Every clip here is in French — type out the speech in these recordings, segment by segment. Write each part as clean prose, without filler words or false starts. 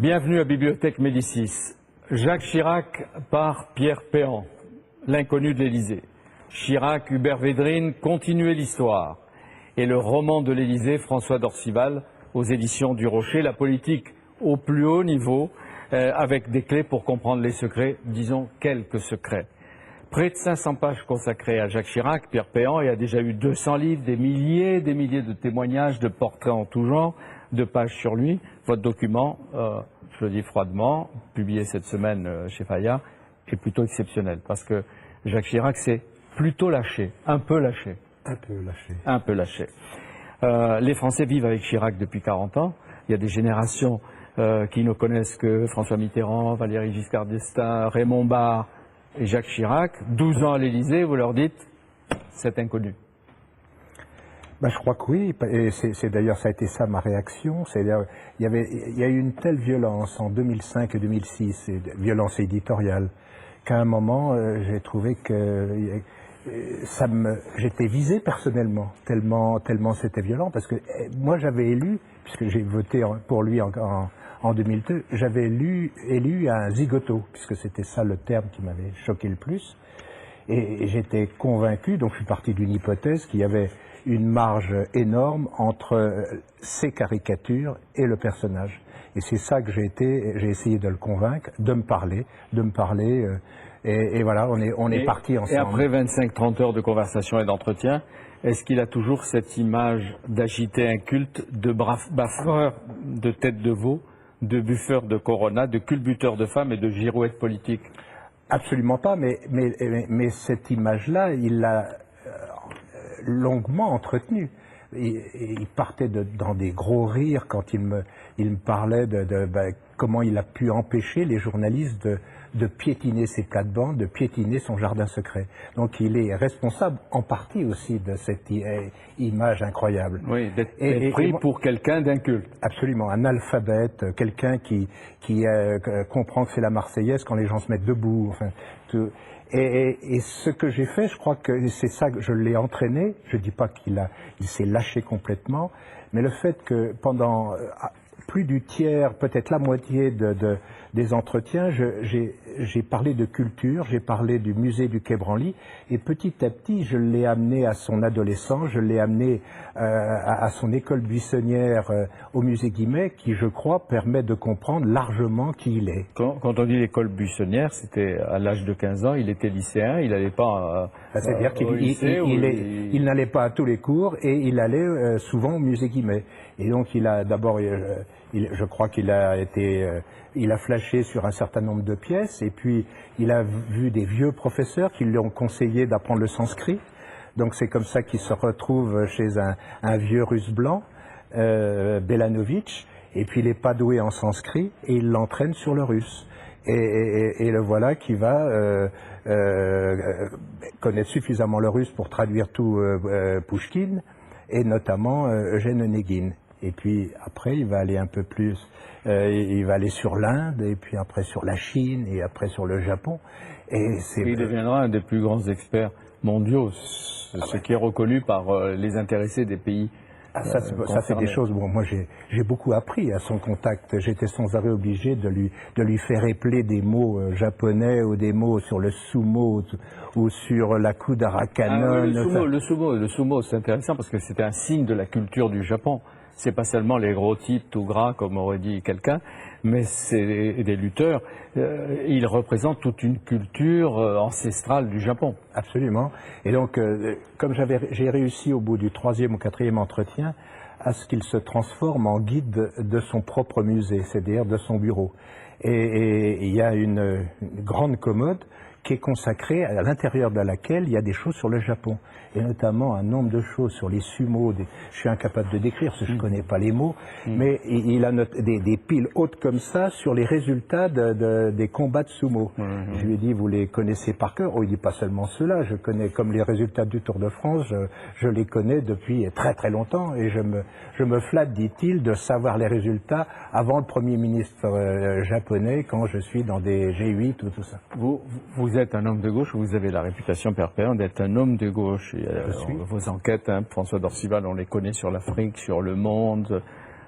Bienvenue à Bibliothèque Médicis. Jacques Chirac par Pierre Péan, l'inconnu de l'Élysée. Chirac, Hubert Védrine, Continuer l'histoire. Et le roman de l'Élysée, François d'Orcival, aux éditions du Rocher, la politique au plus haut niveau, avec des clés pour comprendre les secrets, disons quelques secrets. Près de 500 pages consacrées à Jacques Chirac, Pierre Péan, et a déjà eu 200 livres, des milliers de témoignages, de portraits en tout genre, de pages sur lui. Votre document, je le dis froidement, publié cette semaine chez Fayard, est plutôt exceptionnel, parce que Jacques Chirac s'est plutôt lâché, un peu lâché. Un peu lâché. Un peu lâché. Les Français vivent avec Chirac depuis 40 ans. Il y a des générations qui ne connaissent que François Mitterrand, Valéry Giscard d'Estaing, Raymond Barre et Jacques Chirac. 12 ans à l'Élysée, vous leur dites, c'est inconnu. Ben, je crois que oui, et c'est d'ailleurs, ça a été ça ma réaction. Il y a eu une telle violence en 2005 et 2006, violence éditoriale, qu'à un moment, j'ai trouvé que j'étais visé personnellement, tellement c'était violent, parce que moi j'avais élu, puisque j'ai voté pour lui en 2002, j'avais élu un zigoto, puisque c'était ça le terme qui m'avait choqué le plus, et j'étais convaincu, donc je suis parti d'une hypothèse qu'il y avait une marge énorme entre ces caricatures et le personnage. Et c'est ça que j'ai essayé de le convaincre, de me parler, et voilà, on est parti ensemble. Et après 25-30 heures de conversation et d'entretien, est-ce qu'il a toujours cette image d'agiter un culte, de baffeur de tête de veau, de buffeur de Corona, de culbuteur de femmes et de girouette politique? Absolument pas, mais cette image-là, il l'a longuement entretenue. Il partait dans des gros rires quand il me parlait de comment il a pu empêcher les journalistes de piétiner ses plates-bandes, de piétiner son jardin secret. Donc il est responsable en partie aussi de cette image incroyable. Oui, d'être pris pour quelqu'un d'inculte. Absolument, un alphabète, quelqu'un qui comprend que c'est la Marseillaise quand les gens se mettent debout. Enfin, tout. Et ce que j'ai fait, je crois que c'est ça que je l'ai entraîné. Je ne dis pas qu'il s'est lâché complètement, mais le fait que pendant plus du tiers, peut-être la moitié des entretiens, j'ai parlé de culture, j'ai parlé du musée du Quai Branly, et petit à petit, je l'ai amené à son adolescence, je l'ai amené à son école buissonnière au musée Guimet, qui, je crois, permet de comprendre largement qui il est. Quand on dit l'école buissonnière, c'était à l'âge de 15 ans, il était lycéen, il n'allait pas c'est-à-dire qu'il n'allait pas à tous les cours, et il allait souvent au musée Guimet. Et donc, il a d'abord... je crois qu'il a flashé sur un certain nombre de pièces, et puis il a vu des vieux professeurs qui lui ont conseillé d'apprendre le sanskrit. Donc c'est comme ça qu'il se retrouve chez un vieux russe blanc, Belanovitch, et puis il n'est pas doué en sanskrit, et il l'entraîne sur le russe. Et le voilà qui va connaître suffisamment le russe pour traduire tout Pouchkine, et notamment Eugène Onegin. Et puis après, il va aller un peu plus, il va aller sur l'Inde, et puis après sur la Chine, et après sur le Japon. Et il deviendra un des plus grands experts mondiaux, ce qui est reconnu par les intéressés des pays. Ça c'est des choses, bon, moi j'ai beaucoup appris à son contact. J'étais sans arrêt obligé de lui faire épeler des mots japonais, ou des mots sur le sumo, ou sur la Kudara Kanon. Le sumo, c'est intéressant parce que c'était un signe de la culture du Japon. C'est pas seulement les gros types tout gras, comme aurait dit quelqu'un, mais c'est des lutteurs. Ils représentent toute une culture ancestrale du Japon. Absolument. Et donc, comme j'ai réussi au bout du 3e ou 4e entretien à ce qu'il se transforme en guide de son propre musée, c'est-à-dire de son bureau. Et il y a une grande commode qui est consacrée, à l'intérieur de laquelle il y a des choses sur le Japon, et notamment un nombre de choses sur les sumos. Je suis incapable de décrire parce que je ne connais pas les mots, mais il a des piles hautes comme ça sur les résultats des combats de sumo. Je lui ai dit, vous les connaissez par cœur? Oh, il dit, pas seulement ceux-là, je connais comme les résultats du Tour de France, je les connais depuis très très longtemps, et je me flatte, dit-il, de savoir les résultats avant le Premier ministre japonais, quand je suis dans des G8 ou tout ça. Vous êtes un homme de gauche, vous avez la réputation, Pierre Péan, d'être un homme de gauche. Vos enquêtes, François d'Orcival, on les connaît sur l'Afrique, sur Le Monde,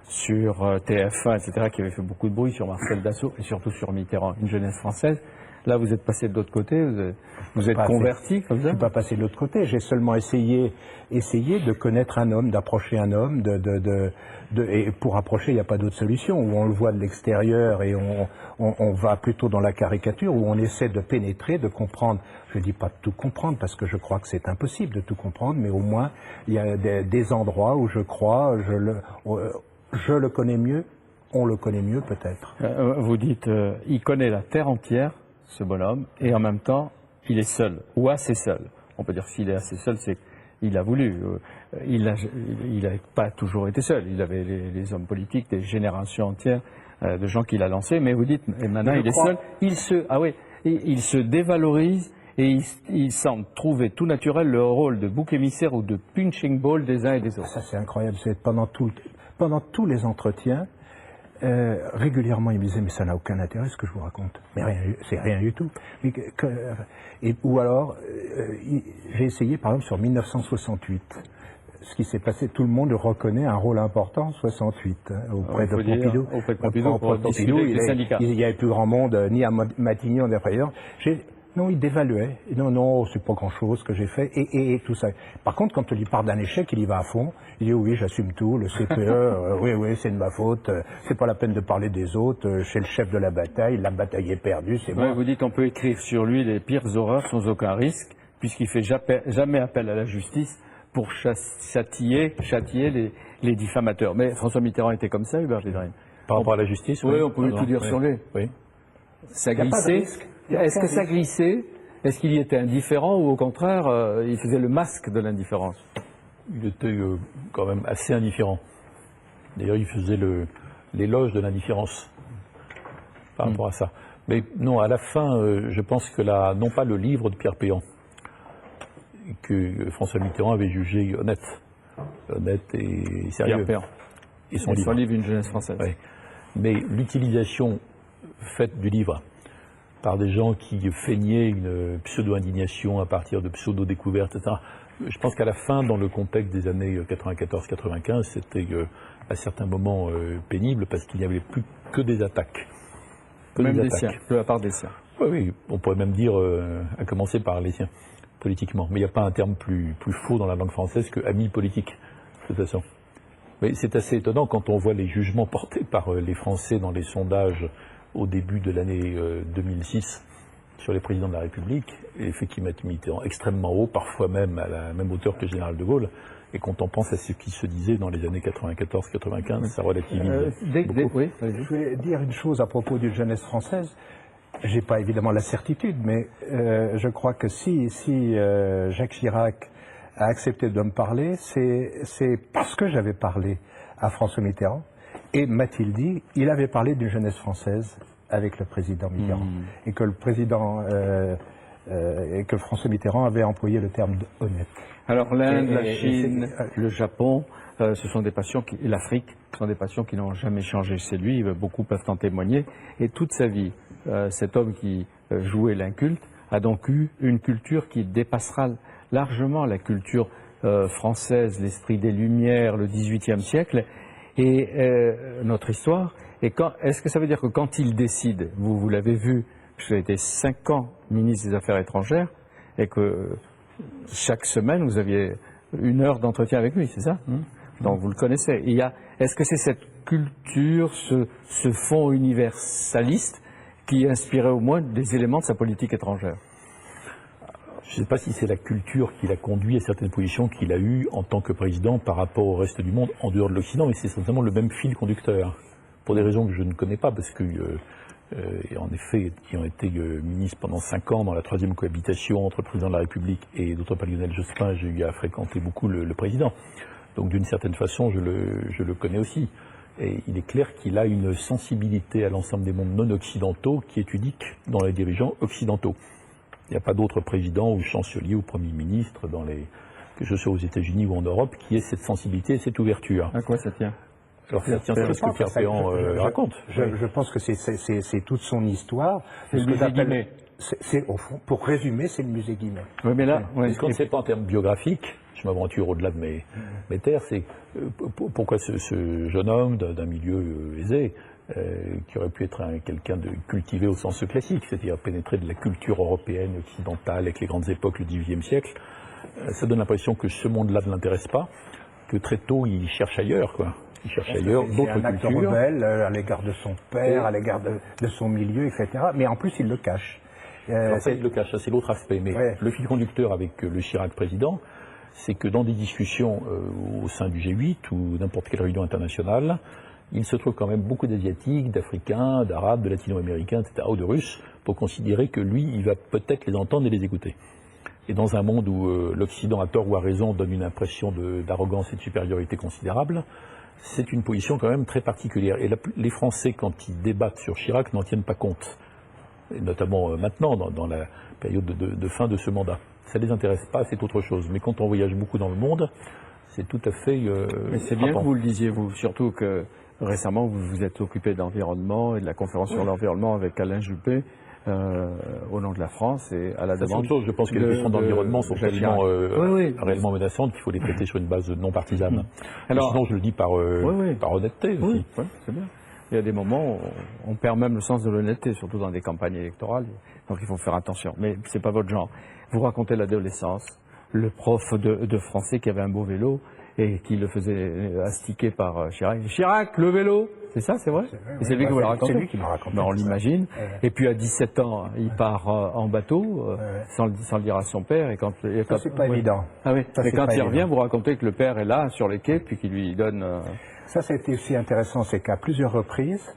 sur TF1, etc., qui avait fait beaucoup de bruit sur Marcel Dassault et surtout sur Mitterrand, une jeunesse française. Là, vous êtes passé de l'autre côté, vous êtes converti comme ça? Je ne suis pas passé de l'autre côté, j'ai seulement essayé de connaître un homme, d'approcher un homme, et pour approcher, il n'y a pas d'autre solution, où on le voit de l'extérieur et on va plutôt dans la caricature, où on essaie de pénétrer, de comprendre. Je ne dis pas de tout comprendre, parce que je crois que c'est impossible de tout comprendre, mais au moins, il y a des endroits où je crois, je le connais mieux, on le connaît mieux peut-être. Vous dites, il connaît la terre entière, ce bonhomme, et en même temps, il est seul, ou assez seul. On peut dire que s'il est assez seul, c'est qu'il a voulu. Il n'a pas toujours été seul. Il avait les hommes politiques, des générations entières de gens qu'il a lancés, mais vous dites, et maintenant il est seul, il se dévalorise, et il semble trouver tout naturel le rôle de bouc émissaire ou de punching ball des uns et des autres. Ça c'est incroyable, pendant tous les entretiens, régulièrement, il me disait, mais ça n'a aucun intérêt ce que je vous raconte. Mais c'est rien du tout. Ou alors, j'ai essayé, par exemple, sur 1968. Ce qui s'est passé, tout le monde reconnaît un rôle important en 68, auprès de Pompidou. Auprès de Pompidou, pour discuter avec les syndicats. Il n'y avait plus grand monde, ni à Matignon, ni à Président. Non, il dévaluait. Non, c'est pas grand-chose que j'ai fait, et tout ça. Par contre, quand on lui parle d'un échec, il y va à fond. Il dit oui, j'assume tout, le CPE, oui, c'est de ma faute, c'est pas la peine de parler des autres, je suis le chef de la bataille est perdue, c'est moi. Vous dites qu'on peut écrire sur lui les pires horreurs sans aucun risque, puisqu'il fait jamais appel à la justice pour châtier les diffamateurs. Mais François Mitterrand était comme ça, Hubert Védrine. Par rapport à la justice, oui, on pouvait tout dire sur lui. Oui. Ça glissait. Est-ce que ça glissait? Est-ce qu'il y était indifférent ou au contraire, il faisait le masque de l'indifférence? Il était quand même assez indifférent. D'ailleurs, il faisait l'éloge de l'indifférence par rapport à ça. Mais non, à la fin, je pense que non pas le livre de Pierre Péan, que François Mitterrand avait jugé honnête et sérieux. Pierre Péan. Et son livre, Une jeunesse française. Oui. Mais l'utilisation faite du livre par des gens qui feignaient une pseudo-indignation à partir de pseudo-découvertes, etc. Je pense qu'à la fin, dans le contexte des années 94-95, c'était à certains moments pénible parce qu'il n'y avait plus que des attaques. Même des siens, de la part des siens. Oui, on pourrait même dire, à commencer par les siens, politiquement. Mais il n'y a pas un terme plus faux dans la langue française que ami politique, de toute façon. Mais c'est assez étonnant quand on voit les jugements portés par les Français dans les sondages au début de l'année 2006 sur les présidents de la République, et fait qu'ils mettent Mitterrand extrêmement haut, parfois même à la même hauteur que le général de Gaulle. Et quand on pense à ce qui se disait dans les années 94-95, ça relativise beaucoup. Oui. Je voulais dire une chose à propos d'une jeunesse française. J'ai pas évidemment la certitude, mais je crois que si Jacques Chirac a accepté de me parler, c'est parce que j'avais parlé à François Mitterrand. Et m'a-t-il dit, il avait parlé d'une jeunesse française avec le président Mitterrand. Et que le président, et que François Mitterrand avait employé le terme honnête. Alors l'Inde, la Chine, le Japon, ce sont des passions et l'Afrique, ce sont des passions qui n'ont jamais changé chez lui, beaucoup peuvent en témoigner. Et toute sa vie, cet homme qui jouait l'inculte a donc eu une culture qui dépassera largement la culture française, l'esprit des Lumières, le XVIIIe siècle. Et notre histoire, est-ce que ça veut dire que quand il décide, vous l'avez vu, vous avez été 5 ans ministre des Affaires étrangères, et que chaque semaine vous aviez 1 heure d'entretien avec lui, c'est ça? Donc vous le connaissez. Est-ce que c'est cette culture, ce fond universaliste qui inspirait au moins des éléments de sa politique étrangère? Je ne sais pas si c'est la culture qui l'a conduit à certaines positions qu'il a eues en tant que président par rapport au reste du monde, en dehors de l'Occident, mais c'est certainement le même fil conducteur. Pour des raisons que je ne connais pas, parce que, en effet, qui ont été ministre pendant 5 ans dans la 3e cohabitation entre le président de la République et d'autre part Lionel Jospin, j'ai eu à fréquenter beaucoup le président. Donc d'une certaine façon, je le connais aussi. Et il est clair qu'il a une sensibilité à l'ensemble des mondes non occidentaux qui est unique dans les dirigeants occidentaux. Il n'y a pas d'autre président ou chancelier ou premier ministre, que ce soit aux États-Unis ou en Europe, qui ait cette sensibilité et cette ouverture. À quoi ça tient? Alors ça tient à ce que Pierre Péan raconte. Je pense que c'est toute son histoire. C'est le musée Guimet. Au fond, pour résumer, c'est le musée Guimet. Oui, mais là, Est-ce qu'on ne sait pas en termes biographiques, je m'aventure au-delà de mes terres, c'est pourquoi ce jeune homme d'un milieu aisé, qui aurait pu être quelqu'un de cultivé au sens classique, c'est-à-dire pénétré de la culture européenne, occidentale, avec les grandes époques, le XVIIIe siècle, ça donne l'impression que ce monde-là ne l'intéresse pas, que très tôt il cherche ailleurs, quoi. Il cherche ailleurs d'autres cultures. Un acte rebelle à l'égard de son père, à l'égard de son milieu, etc. Mais en plus, il le cache. Alors ça, il le cache, ça c'est l'autre aspect. Mais le fil conducteur avec le Chirac président, c'est que dans des discussions au sein du G8 ou n'importe quelle réunion internationale, il se trouve quand même beaucoup d'Asiatiques, d'Africains, d'Arabes, de Latino-Américains, etc., ou de Russes, pour considérer que lui, il va peut-être les entendre et les écouter. Et dans un monde où l'Occident, à tort ou à raison, donne une impression d'arrogance et de supériorité considérable, c'est une position quand même très particulière. Et les Français, quand ils débattent sur Chirac, n'en tiennent pas compte. Et notamment maintenant, dans la période de fin de ce mandat. Ça ne les intéresse pas, c'est autre chose. Mais quand on voyage beaucoup dans le monde, c'est tout à fait mais c'est bien que vous le disiez, vous, surtout que récemment, vous vous êtes occupé d'environnement et de la conférence sur l'environnement avec Alain Juppé au nom de la France et à la demande. C'est autre chose. Je pense que les questions d'environnement sont tellement réellement menaçantes qu'il faut les traiter sur une base non partisane. Alors, sinon, je le dis par honnêteté aussi. Oui, c'est bien. Il y a des moments où on perd même le sens de l'honnêteté, surtout dans des campagnes électorales. Donc il faut faire attention. Mais c'est pas votre genre. Vous racontez l'adolescence, le prof de français qui avait un beau vélo et qui le faisait astiquer par Chirac. Chirac, le vélo, c'est ça, c'est vrai? Et c'est lui qui vous l'a raconté. C'est lui qui m'a raconté. Ben, on l'imagine. Et puis à 17 ans, il part en bateau, sans le dire à son père. Et quand c'est pas évident. Ah oui. Ça, mais quand il revient, évident. vous racontez que le père est là sur les quais, puis qu'il lui donne. Ça a été aussi intéressant, c'est qu'à plusieurs reprises,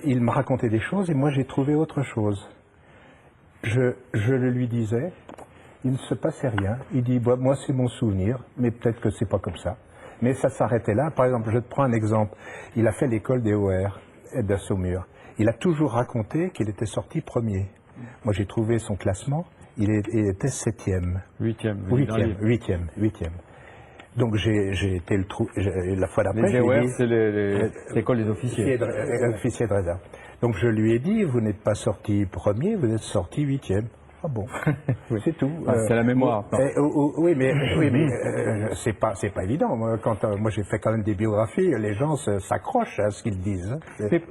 il me racontait des choses et moi j'ai trouvé autre chose. Je le lui disais, il ne se passait rien. Il dit, bah, moi c'est mon souvenir, mais peut-être que c'est pas comme ça. Mais ça s'arrêtait là. Par exemple, je te prends un exemple. Il a fait l'école des OR de Saumur. Il a toujours raconté qu'il était sorti premier. Moi j'ai trouvé son classement, il était 7e. 8e. Donc j'ai été la fois d'après. Les EOR, c'est l'école des officiers. Officiers de réserve. Donc je lui ai dit, vous n'êtes pas sorti premier, vous êtes sorti 8e. Ah bon, c'est tout. C'est la mémoire. Oui, mais c'est pas évident. Moi j'ai fait quand même des biographies, les gens s'accrochent à ce qu'ils disent.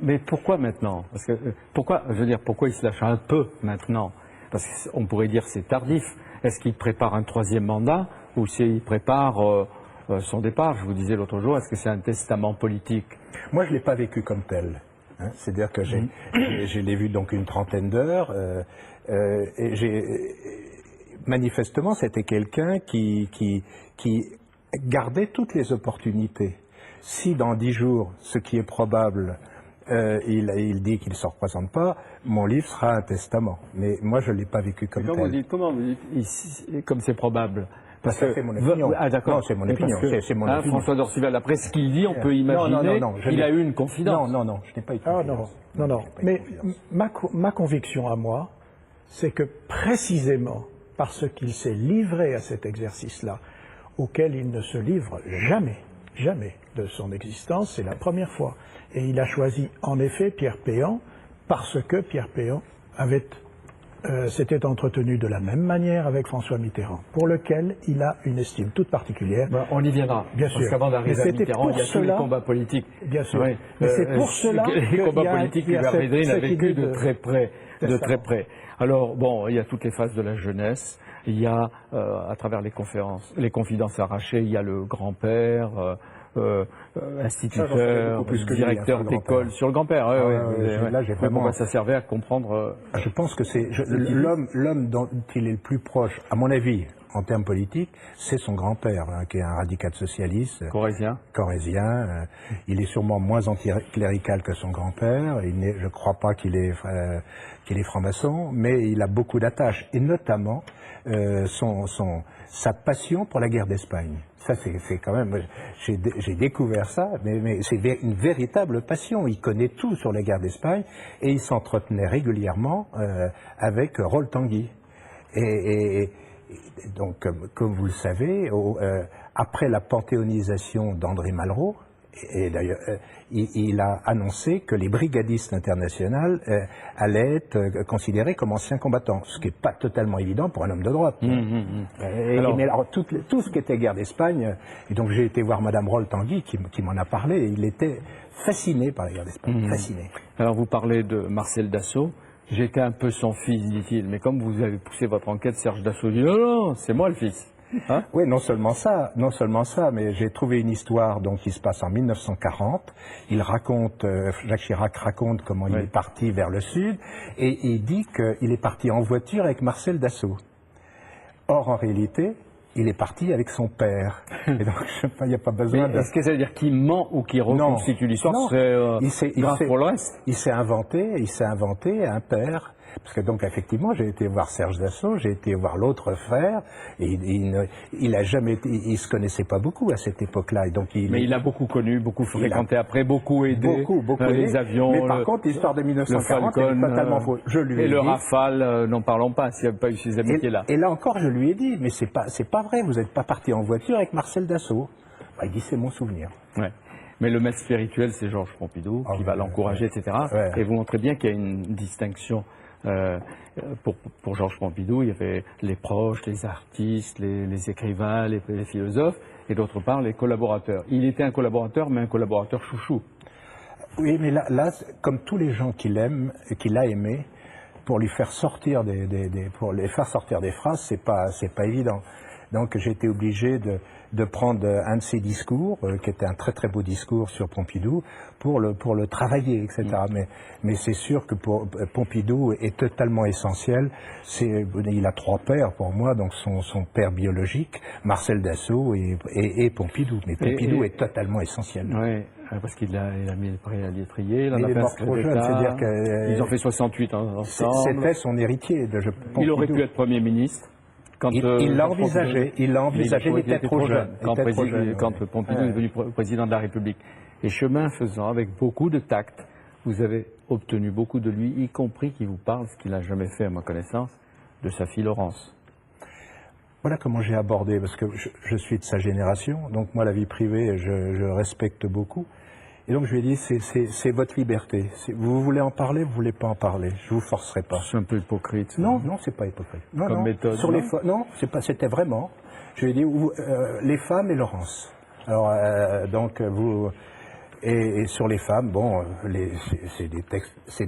Mais pourquoi maintenant? Parce que pourquoi il se lâche un peu maintenant? Parce qu'on pourrait dire c'est tardif. Est-ce qu'il prépare un 3e mandat ou s'il prépare son départ? Je vous disais l'autre jour, est-ce que c'est un testament politique? Moi, je ne l'ai pas vécu comme tel. Hein. C'est-à-dire que je l'ai vu donc une trentaine d'heures. Manifestement, c'était quelqu'un qui gardait toutes les opportunités. Si dans 10 jours, ce qui est probable, il dit qu'il ne se représente pas, mon livre sera un testament. Mais moi, je ne l'ai pas vécu comme tel. Comment vous dites comme c'est probable? Parce que c'est mon opinion. Ah d'accord. Non, c'est mon opinion. C'est mon opinion. François Dorcival, après ce qu'il dit, on peut imaginer qu'il a eu une confidence. Non, je n'ai pas eu de confidence. Non. Mais ma conviction à moi, c'est que précisément parce qu'il s'est livré à cet exercice-là, auquel il ne se livre jamais de son existence, c'est la première fois. Et il a choisi en effet Pierre Péan parce que Pierre Péan s'était entretenu de la même manière avec François Mitterrand, pour lequel il a une estime toute particulière. On y viendra. Bien sûr. Parce qu'avant d'arriver à Mitterrand, il y a tous les combats politiques. Bien sûr. Oui. Mais c'est pour cela les combats politiques que Védrine a vécu de très près. Alors, bon, il y a toutes les phases de la jeunesse. Il y a, à travers les confidences arrachées, il y a le grand-père, instituteur, directeur d'école, sur le grand-père. Là, j'ai vraiment. Pourquoi ça servait à comprendre. Je pense que c'est l'homme dont il est le plus proche, à mon avis, en termes politiques, c'est son grand-père, qui est un radical socialiste. Corrézien. Il est sûrement moins anticlérical que son grand-père. Je ne crois pas qu'il est franc-maçon, mais il a beaucoup d'attaches, et notamment sa passion pour la guerre d'Espagne. Ça, c'est quand même. J'ai découvert ça, mais c'est une véritable passion. Il connaît tout sur la guerre d'Espagne et il s'entretenait régulièrement avec Rolf Tanguy. Et donc, comme vous le savez, après la panthéonisation d'André Malraux, Et d'ailleurs, il a annoncé que les brigadistes internationaux allaient être considérés comme anciens combattants, ce qui n'est pas totalement évident pour un homme de droite. Mais alors, tout ce qui était guerre d'Espagne, et donc j'ai été voir Madame Roll-Tanguy qui m'en a parlé, et il était fasciné par la guerre d'Espagne, fasciné. Alors vous parlez de Marcel Dassault. J'étais un peu son fils, dit-il, mais comme vous avez poussé votre enquête, Serge Dassault dit non, c'est moi le fils. Hein? Oui, non seulement ça, mais j'ai trouvé une histoire donc qui se passe en 1940. Il raconte, Jacques Chirac raconte comment il est parti vers le sud, et il dit qu'il est parti en voiture avec Marcel Dassault. Or, en réalité, il est parti avec son père. Et donc, il n'y a pas besoin de... Est-ce que ça veut dire qu'il ment ou qu'il reconstitue l'histoire? C'est grave pour le reste. Il s'est inventé un père. Parce que donc effectivement, j'ai été voir Serge Dassault, j'ai été voir l'autre frère, et il a jamais été, il se connaissait pas beaucoup à cette époque-là, et donc mais il a beaucoup connu, beaucoup fréquenté après, beaucoup aidé, beaucoup les avions. Mais par contre, l'histoire de 1940 est totalement fausse. Je lui ai dit, le Rafale, n'en parlons pas, s'il n'y avait pas eu ces amitiés-là. Et là encore, je lui ai dit, mais c'est pas vrai, vous n'êtes pas parti en voiture avec Marcel Dassault. Il dit, c'est mon souvenir. Ouais. Mais le maître spirituel, c'est Georges Pompidou, qui va l'encourager, etc. Ouais. Et vous montrez bien qu'il y a une distinction. Pour Georges Pompidou, il y avait les proches, les artistes, les écrivains, les philosophes, et d'autre part les collaborateurs. Il était un collaborateur, mais un collaborateur chouchou. Oui, mais là comme tous les gens qu'il aime, qu'il a aimé, pour lui faire sortir pour les faire sortir des phrases, c'est pas évident. Donc j'ai été obligé de prendre un de ses discours, qui était un très très beau discours sur Pompidou, pour le travailler, etc. Mais c'est sûr que pour Pompidou est totalement essentiel. Il a trois pères pour moi, donc son père biologique, Marcel Dassault et Pompidou. Mais Pompidou est totalement essentiel. Oui, parce qu'il a mis le prix à l'étrier, il est mort trop jeune, c'est-à-dire qu'ils ont fait 68 ans ensemble. C'était son héritier. Il aurait pu être Premier ministre. Il l'a envisagé, il était trop jeune. Quand Pompidou est devenu président de la République. Et chemin faisant, avec beaucoup de tact, vous avez obtenu beaucoup de lui, y compris qu'il vous parle, ce qu'il n'a jamais fait à ma connaissance, de sa fille Laurence. Voilà comment j'ai abordé, parce que je suis de sa génération, donc moi la vie privée, je respecte beaucoup. Et donc je lui ai dit, c'est votre liberté. Vous voulez en parler, vous voulez pas en parler. Je vous forcerai pas. C'est un peu hypocrite. Non, c'est pas hypocrite. Non, comme méthode. Non, c'était vraiment. Je lui ai dit, les femmes et Laurence. Alors donc vous et sur les femmes, bon, c'est des textes, c'est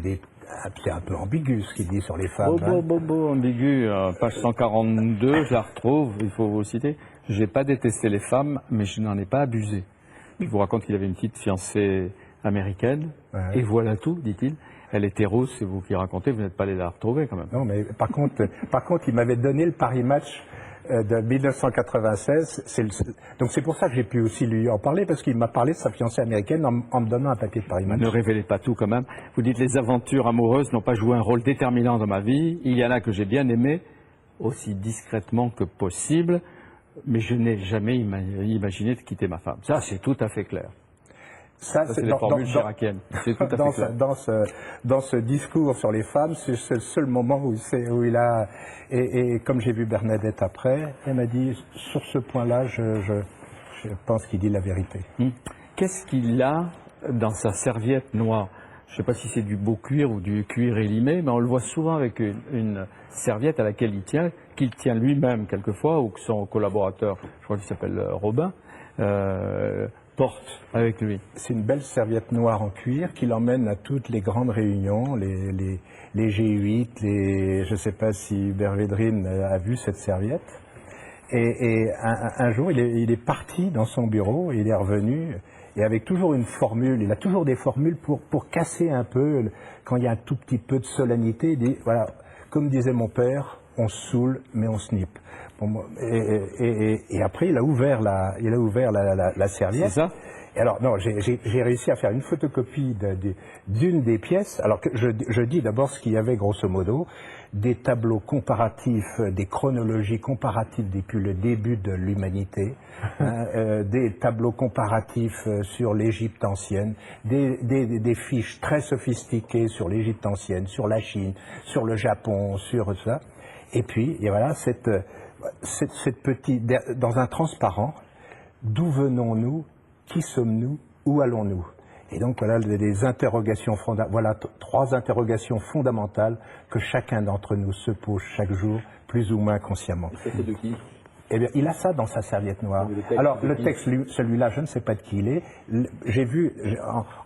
un peu ambigu ce qu'il dit sur les femmes. Ambigu. Page 142, je la retrouve. Il faut vous citer. J'ai pas détesté les femmes, mais je n'en ai pas abusé. Il vous raconte qu'il avait une petite fiancée américaine, et voilà tout, dit-il. Elle était rose, c'est vous qui racontez, vous n'êtes pas allé la retrouver quand même. Non, mais par contre, il m'avait donné le Paris Match de 1996. Donc c'est pour ça que j'ai pu aussi lui en parler, parce qu'il m'a parlé de sa fiancée américaine en me donnant un papier de Paris Match. Ne révélez pas tout quand même. Vous dites les aventures amoureuses n'ont pas joué un rôle déterminant dans ma vie. Il y en a que j'ai bien aimé, aussi discrètement que possible. Mais je n'ai jamais imaginé de quitter ma femme. Ça, c'est tout à fait clair. Ça c'est les formules chiraciennes. C'est tout à fait clair. Dans ce discours sur les femmes, c'est le seul moment où il a... Et comme j'ai vu Bernadette après, elle m'a dit, sur ce point-là, je pense qu'il dit la vérité. Qu'est-ce qu'il a dans sa serviette noire? Je ne sais pas si c'est du beau cuir ou du cuir élimé, mais on le voit souvent avec une serviette à laquelle qu'il tient lui-même quelquefois, ou que son collaborateur, je crois qu'il s'appelle Robin, porte avec lui. C'est une belle serviette noire en cuir qu'il emmène à toutes les grandes réunions, les G8, je ne sais pas si Hubert Védrine a vu cette serviette. Et un jour, il est parti dans son bureau, il est revenu, et avec toujours une formule, il a toujours des formules pour casser un peu, quand il y a un tout petit peu de solennité, il dit, voilà, comme disait mon père, on se saoule, mais on se nippe. Et après, il a ouvert la serviette. C'est ça? Et alors, non, j'ai réussi à faire une photocopie d'une des pièces. Alors que je dis d'abord ce qu'il y avait grosso modo, des tableaux comparatifs, des chronologies comparatives depuis le début de l'humanité, des tableaux comparatifs sur l'Égypte ancienne, des fiches très sophistiquées sur l'Égypte ancienne, sur la Chine, sur le Japon, sur ça. Et puis, et voilà, cette petite, dans un transparent, d'où venons-nous, qui sommes-nous, Où allons-nous? Et donc voilà des interrogations voilà 3 interrogations fondamentales que chacun d'entre nous se pose chaque jour, plus ou moins consciemment. Et ça, c'est de qui? Eh bien, il a ça dans sa serviette noire. Alors, le texte, celui-là, je ne sais pas de qui il est. J'ai vu,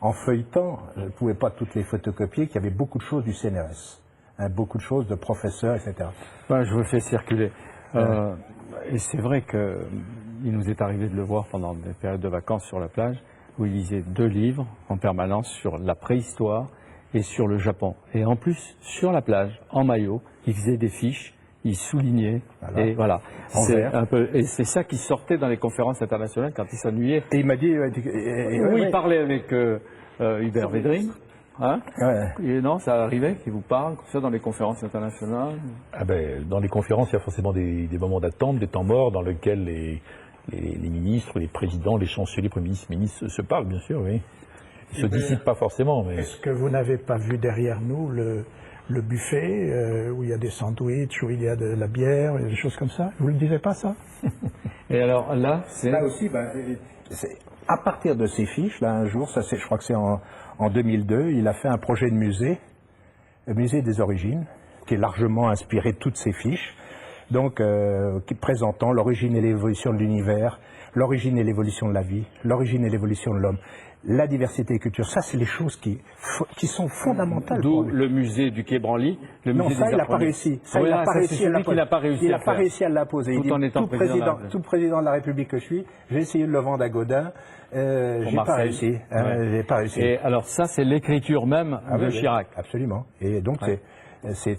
en feuilletant, je ne pouvais pas toutes les photocopier, qu'il y avait beaucoup de choses du CNRS. Hein, beaucoup de choses de professeurs, etc. Ben, je vous fais circuler. Et c'est vrai qu'il nous est arrivé de le voir pendant des périodes de vacances sur la plage, où il lisait 2 livres en permanence sur la préhistoire et sur le Japon. Et en plus, sur la plage, en maillot, il faisait des fiches, il soulignait, et voilà. Et c'est ça qui sortait dans les conférences internationales quand il s'ennuyait. Et il m'a dit... il parlait avec Hubert Védrine. Hein? Et non, ça arrivait qu'il vous parle comme ça dans les conférences internationales? Ah ben, dans les conférences, il y a forcément des moments d'attente, des temps morts dans lesquels les ministres, les présidents, les chanceliers, les premiers ministres se parlent, bien sûr, oui. Ils ne se disciplent pas forcément. Mais... Est-ce que vous n'avez pas vu derrière nous le buffet où il y a des sandwichs, où il y a de la bière, il y a des choses comme ça? Vous ne le disiez pas, ça? Et alors là, c'est... Là aussi, à partir de ces fiches, là, un jour, je crois que c'est en 2002, il a fait un projet de musée, le musée des origines, qui est largement inspiré de toutes ces fiches, donc présentant l'origine et l'évolution de l'univers, l'origine et l'évolution de la vie, l'origine et l'évolution de l'homme, la diversité des cultures. Ça, c'est les choses qui sont fondamentales. D'où le musée du Quai Branly, le musée ça, des il n'a pas réussi. Ça, il n'a pas réussi à l'imposer. Il n'a pas réussi à l'imposer. Tout en étant tout président de la République que je suis, j'ai essayé de le vendre à Godin. J'ai pas réussi. J'ai pas réussi. Et alors ça, c'est l'écriture même de Chirac. Absolument. Et donc c'est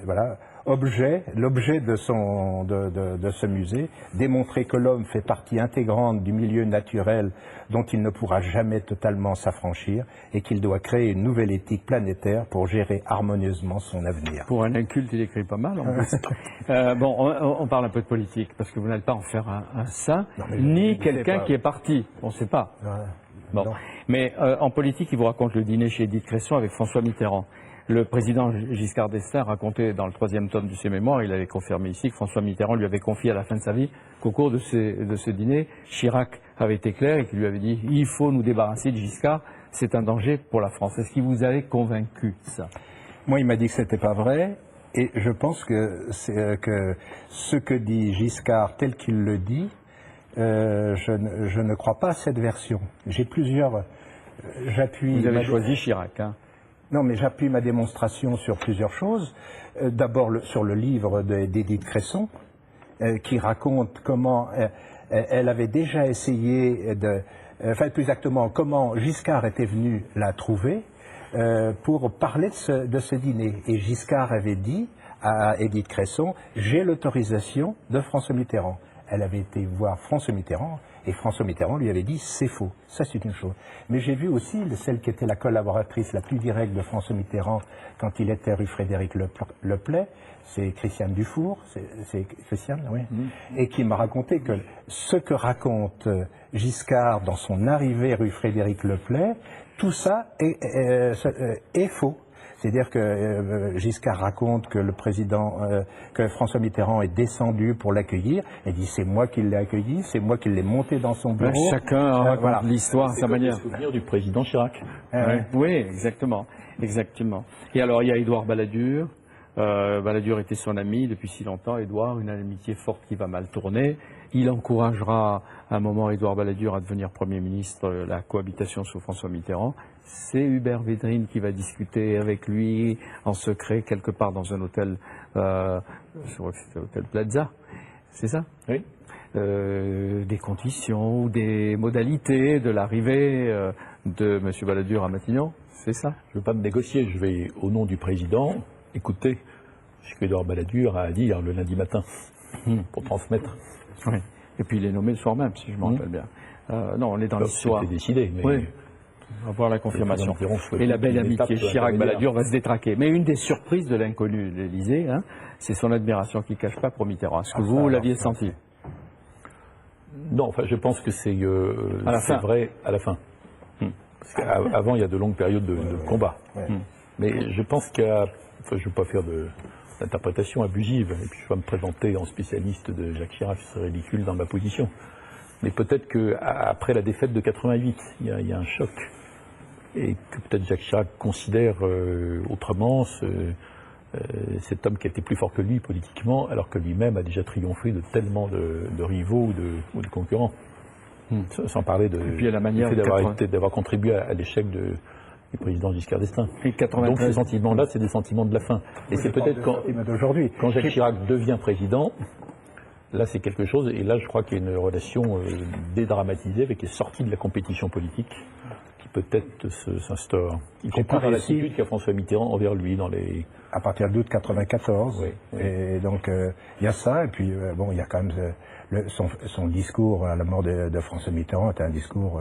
voilà l'objet de ce musée, démontrer que l'homme fait partie intégrante du milieu naturel dont il ne pourra jamais totalement s'affranchir et qu'il doit créer une nouvelle éthique planétaire pour gérer harmonieusement son avenir. Pour un inculte, il écrit pas mal en plus. Bon, on parle un peu de politique parce que vous n'allez pas en faire un saint, ni quelqu'un qui est parti. On ne sait pas. Bon. Mais en politique, il vous raconte le dîner chez Édith Cresson avec François Mitterrand. Le président Giscard d'Estaing racontait dans le 3e tome de ses mémoires, il avait confirmé ici que François Mitterrand lui avait confié à la fin de sa vie qu'au cours de ce dîner, Chirac avait été clair et qu'il lui avait dit « il faut nous débarrasser de Giscard, c'est un danger pour la France ». Est-ce qu'il vous avait convaincu, ça? Moi, il m'a dit que c'était pas vrai et je pense que ce que dit Giscard tel qu'il le dit, je ne crois pas à cette version. J'ai plusieurs... Vous avez choisi Chirac, hein? Non, mais j'appuie ma démonstration sur plusieurs choses. D'abord sur le livre d'Édith Cresson, qui raconte comment elle avait déjà essayé enfin plus exactement, comment Giscard était venu la trouver pour parler de ce dîner. Et Giscard avait dit à Édith Cresson, j'ai l'autorisation de François Mitterrand. Elle avait été voir François Mitterrand, et François Mitterrand lui avait dit c'est faux. Ça, c'est une chose. Mais j'ai vu aussi celle qui était la collaboratrice la plus directe de François Mitterrand quand il était rue Frédéric Leplay, c'est Christiane Dufour, c'est Christiane, oui, et qui m'a raconté que ce que raconte Giscard dans son arrivée rue Frédéric Leplay, tout ça est faux. C'est-à-dire que Giscard raconte que le président, que François Mitterrand est descendu pour l'accueillir, et dit c'est moi qui l'ai accueilli, c'est moi qui l'ai monté dans son bureau. Chacun raconte l'histoire à sa manière. C'est le souvenir du président Chirac. Oui, exactement. Et alors il y a Édouard Balladur. Balladur était son ami depuis si longtemps. Édouard, une amitié forte qui va mal tourner. Il encouragera à un moment Édouard Balladur à devenir Premier ministre, la cohabitation sous François Mitterrand. C'est Hubert Védrine qui va discuter avec lui en secret quelque part dans un hôtel, je crois que c'était l'hôtel Plaza, c'est ça? Oui. Des conditions ou des modalités de l'arrivée de M. Balladur à Matignon, c'est ça? Je ne veux pas me négocier, je vais au nom du président écouter ce qu'Édouard Balladur a à dire le lundi matin pour transmettre. Oui. Et puis il est nommé le soir même, si je me rappelle bien. Non, on est dans l'histoire. C'était décidé, mais... Oui. On va voir la confirmation. Et la belle amitié Chirac-Balladur va se détraquer. Mais une des surprises de l'inconnu de l'Élysée, hein, c'est son admiration qu'il ne cache pas pour Mitterrand. Est-ce que vous l'aviez senti? Non, enfin, je pense que c'est vrai à la fin. Parce qu'avant, il y a de longues périodes de combat. Mais je pense qu'il y a... Enfin, je ne veux pas faire d'interprétation abusive, et puis je ne vais pas me présenter en spécialiste de Jacques Chirac, ce serait ridicule dans ma position. Mais peut-être qu'après la défaite de 88, il y a un choc. Et que peut-être Jacques Chirac considère autrement cet homme qui était plus fort que lui politiquement, alors que lui-même a déjà triomphé de tellement de rivaux ou de concurrents. Sans parler de puis à la manière d'avoir contribué à l'échec du président Giscard d'Estaing. Et 93. Donc ces sentiments-là, c'est des sentiments de la fin. Et c'est peut-être quand Jacques Chirac devient président, là c'est quelque chose, et là je crois qu'il y a une relation dédramatisée avec les sorties de la compétition politique qui peut-être s'instaure. Y compris dans l'attitude qu'a François Mitterrand envers lui dans les... À partir d'août 94. Oui. Et donc il y a ça, et puis bon, il y a quand même son discours à la mort de François Mitterrand était un discours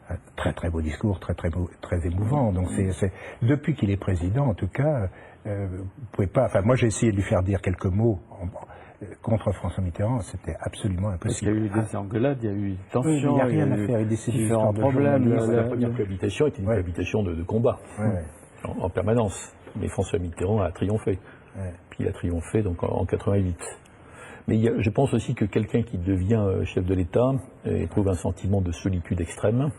un très très beau discours, très émouvant. Donc c'est depuis qu'il est président, en tout cas, vous pouvez pas. Enfin, moi j'ai essayé de lui faire dire quelques mots contre François Mitterrand, c'était absolument impossible. Il y a eu des engueulades, il y a eu des tensions, il n'y a rien à faire. Il décide différents problèmes. La première cohabitation était une cohabitation de combat en permanence. Mais François Mitterrand a triomphé. Puis il a triomphé donc en 88. Mais je pense aussi que quelqu'un qui devient chef de l'État trouve un sentiment de solitude extrême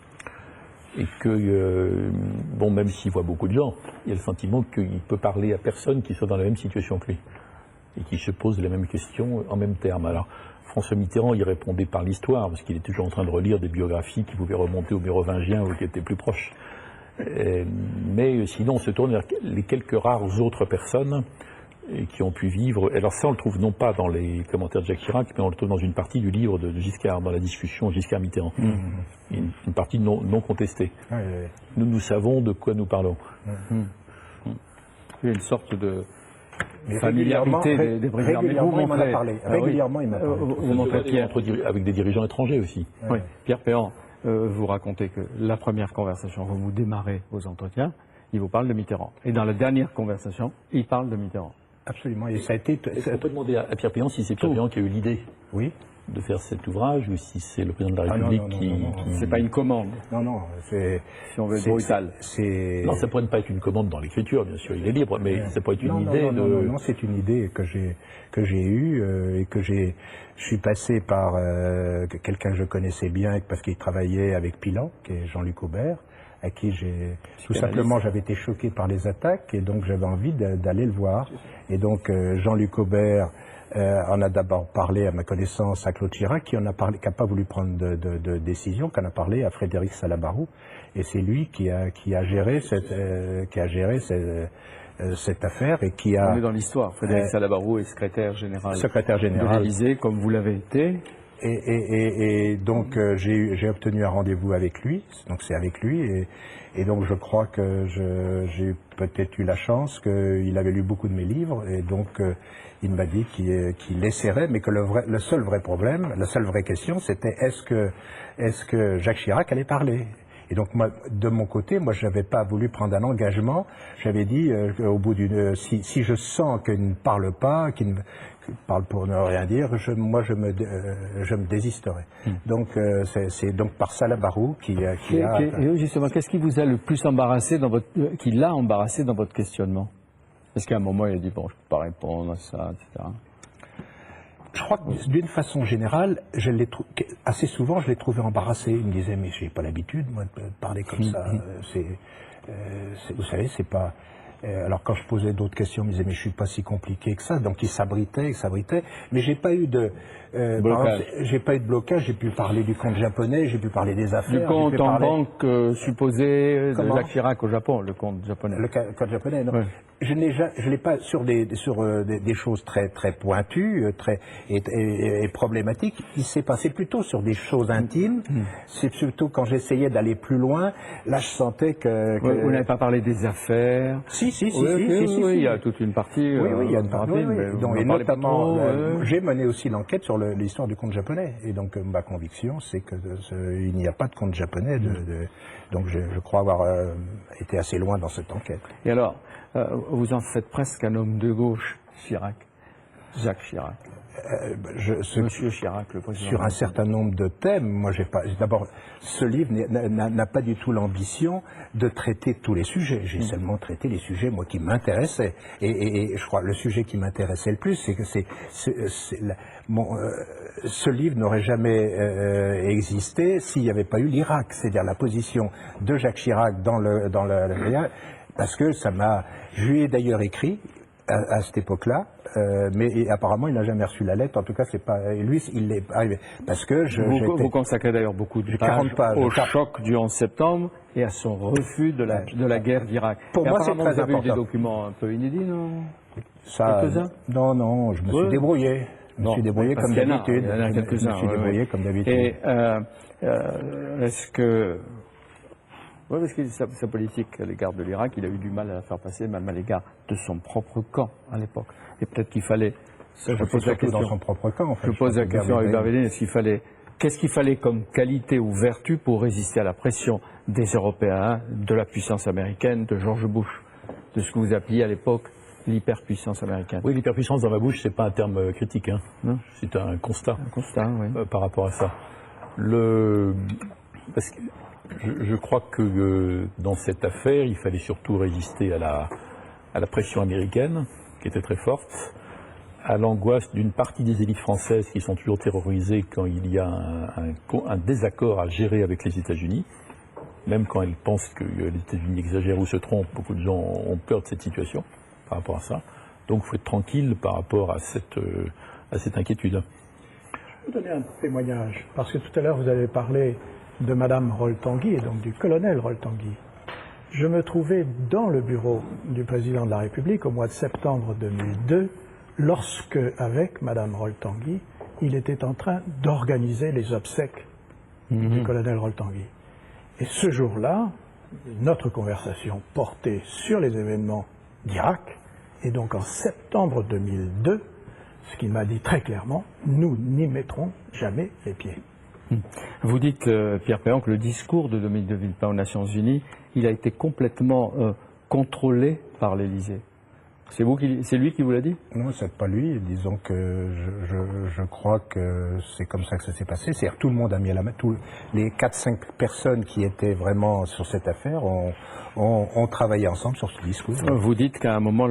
et que, bon, même s'il voit beaucoup de gens, il y a le sentiment qu'il peut parler à personne qui soit dans la même situation que lui et qui se pose les mêmes questions en même termes. Alors, François Mitterrand y répondait par l'histoire, parce qu'il est toujours en train de relire des biographies qui pouvaient remonter aux Mérovingiens ou qui étaient plus proches. Mais sinon, on se tourne vers les quelques rares autres personnes qui ont pu vivre. Alors ça, on le trouve non pas dans les commentaires de Jacques Chirac, mais on le trouve dans une partie du livre de Giscard, dans la discussion Giscard-Mitterrand. Une partie non contestée. Nous savons de quoi nous parlons. Il y a une sorte de familiarité des présidents. Régulièrement, il m'en a parlé. Régulièrement, il m'a parlé. Vous montrez Pierre, avec des dirigeants étrangers aussi. Oui. Pierre Péan, vous racontez que la première conversation, vous démarrez vos entretiens, il vous parle de Mitterrand. Et dans la dernière conversation, il parle de Mitterrand. Absolument. Et ça a été. On peut demander à Pierre Péan si c'est Pierre Péan qui a eu l'idée de faire cet ouvrage ou si c'est le président de la République qui... C'est pas une commande. Non, c'est... Si on veut être brutal. Non, ça pourrait ne pas être une commande dans l'écriture, bien sûr, il est libre, mais ça pourrait être une idée de... Non, c'est une idée que j'ai eue et que je suis passé par quelqu'un que je connaissais bien parce qu'il travaillait avec Pilan, qui est Jean-Luc Aubert, à qui j'avais été choqué par les attaques et donc j'avais envie d'aller le voir. Et donc Jean-Luc Aubert en a d'abord parlé à ma connaissance à Claude Chirac, qui n'a pas voulu prendre de décision, qui en a parlé à Frédéric Salabarou, et c'est lui qui a géré cette affaire et qui a... On est dans l'histoire. Frédéric Salabarou est secrétaire général de l'Élysée, comme vous l'avez été. Et donc j'ai obtenu un rendez-vous avec lui, donc c'est avec lui, et donc je crois que j'ai peut-être eu la chance qu'il avait lu beaucoup de mes livres, et donc il m'a dit qu'il essaierait, mais que le seul vrai problème, la seule vraie question, c'était est-ce que Jacques Chirac allait parler? Et donc moi, de mon côté, je n'avais pas voulu prendre un engagement. J'avais dit au bout si je sens qu'il ne parle pas, qu'il parle pour ne rien dire, je me désisterai. Donc c'est donc par Salabarou qui a... Et justement, qu'est-ce qui vous a le plus embarrassé qui l'a embarrassé dans votre questionnement? Parce qu'à un moment, il a dit bon, je ne peux pas répondre à ça, etc. Je crois que d'une façon générale, assez souvent, je l'ai trouvé embarrassé. Il me disait, mais j'ai pas l'habitude, moi, de parler comme ça. Vous savez, c'est pas... alors quand je posais d'autres questions, il me disait, mais je suis pas si compliqué que ça. Donc il s'abritait. Mais j'ai pas eu de... j'ai pas eu de blocage. J'ai pu parler du compte japonais, j'ai pu parler des affaires. Du compte en banque supposé de Jacques Chirac au Japon, le compte japonais. Le compte japonais, non. Je l'ai pas sur des choses très pointues, et problématiques. Il s'est passé plutôt sur des choses intimes. C'est plutôt quand j'essayais d'aller plus loin. Là, je sentais que... Vous n'avez pas parlé des affaires. Si, il y a toute une partie. Oui, il y a une partie. Et notamment, j'ai mené aussi l'enquête sur l'histoire du conte japonais. Et donc, ma conviction, c'est qu'il n'y a pas de conte japonais. Donc, je crois avoir été assez loin dans cette enquête. Et alors, vous en faites presque un homme de gauche, Jacques Chirac. Monsieur Chirac, le président. Sur un certain nombre de thèmes, moi j'ai pas. D'abord, ce livre n'a pas du tout l'ambition de traiter tous les sujets. J'ai seulement traité les sujets, moi, qui m'intéressaient. Et je crois que le sujet qui m'intéressait le plus, c'est que ce livre n'aurait jamais existé s'il n'y avait pas eu l'Irak, c'est-à-dire la position de Jacques Chirac dans le parce que ça m'a. Je lui ai d'ailleurs écrit à cette époque-là, mais apparemment il n'a jamais reçu la lettre. En tout cas, c'est pas. Et lui, il est arrivé parce que vous consacrez d'ailleurs beaucoup de pages au choc du 11 septembre et à son refus de la guerre d'Irak. Pour moi, c'est très important. Vous avez eu des documents un peu inédits, non? Ça, non, je me suis débrouillé. Je me suis débrouillé comme d'habitude. Il y en a quelques-uns. Je me suis débrouillé comme d'habitude. Et est-ce que... Oui, parce que sa politique à l'égard de l'Irak, il a eu du mal à la faire passer, même à l'égard de son propre camp à l'époque. Et peut-être qu'il fallait... je pose la question dans son propre camp, en fait. Je pose la question à Hubert Védrine, qu'est-ce qu'il fallait comme qualité ou vertu pour résister à la pression des Européens, de la puissance américaine, de George Bush, de ce que vous appeliez à l'époque l'hyperpuissance américaine? Oui, l'hyperpuissance dans ma bouche, c'est pas un terme critique, hein. C'est un constat. Un constat, oui. Par rapport à ça. Parce que je crois que dans cette affaire, il fallait surtout résister à la pression américaine, qui était très forte, à l'angoisse d'une partie des élites françaises qui sont toujours terrorisées quand il y a un désaccord à gérer avec les États-Unis. Même quand elles pensent que les États-Unis exagèrent ou se trompent, beaucoup de gens ont peur de cette situation par rapport à ça. Donc il faut être tranquille par rapport à cette inquiétude. Je vais vous donner un témoignage, parce que tout à l'heure vous avez parlé de Madame Rol-Tanguy et donc du colonel Rol-Tanguy. Je me trouvais dans le bureau du président de la République au mois de septembre 2002, lorsque, avec Madame Rol-Tanguy, il était en train d'organiser les obsèques du colonel Rol-Tanguy. Et ce jour-là, notre conversation portait sur les événements d'Irak, et donc en septembre 2002, ce qu'il m'a dit très clairement, nous n'y mettrons jamais les pieds. Vous dites, Pierre Péan, que le discours de Dominique de Villepin aux Nations Unies, il a été complètement contrôlé par l'Élysée. C'est lui qui vous l'a dit? Non, c'est pas lui. Disons que je crois que c'est comme ça que ça s'est passé. C'est-à-dire tout le monde a mis à la main. Les 4-5 personnes qui étaient vraiment sur cette affaire ont travaillé ensemble sur ce discours. Vous dites qu'à un moment,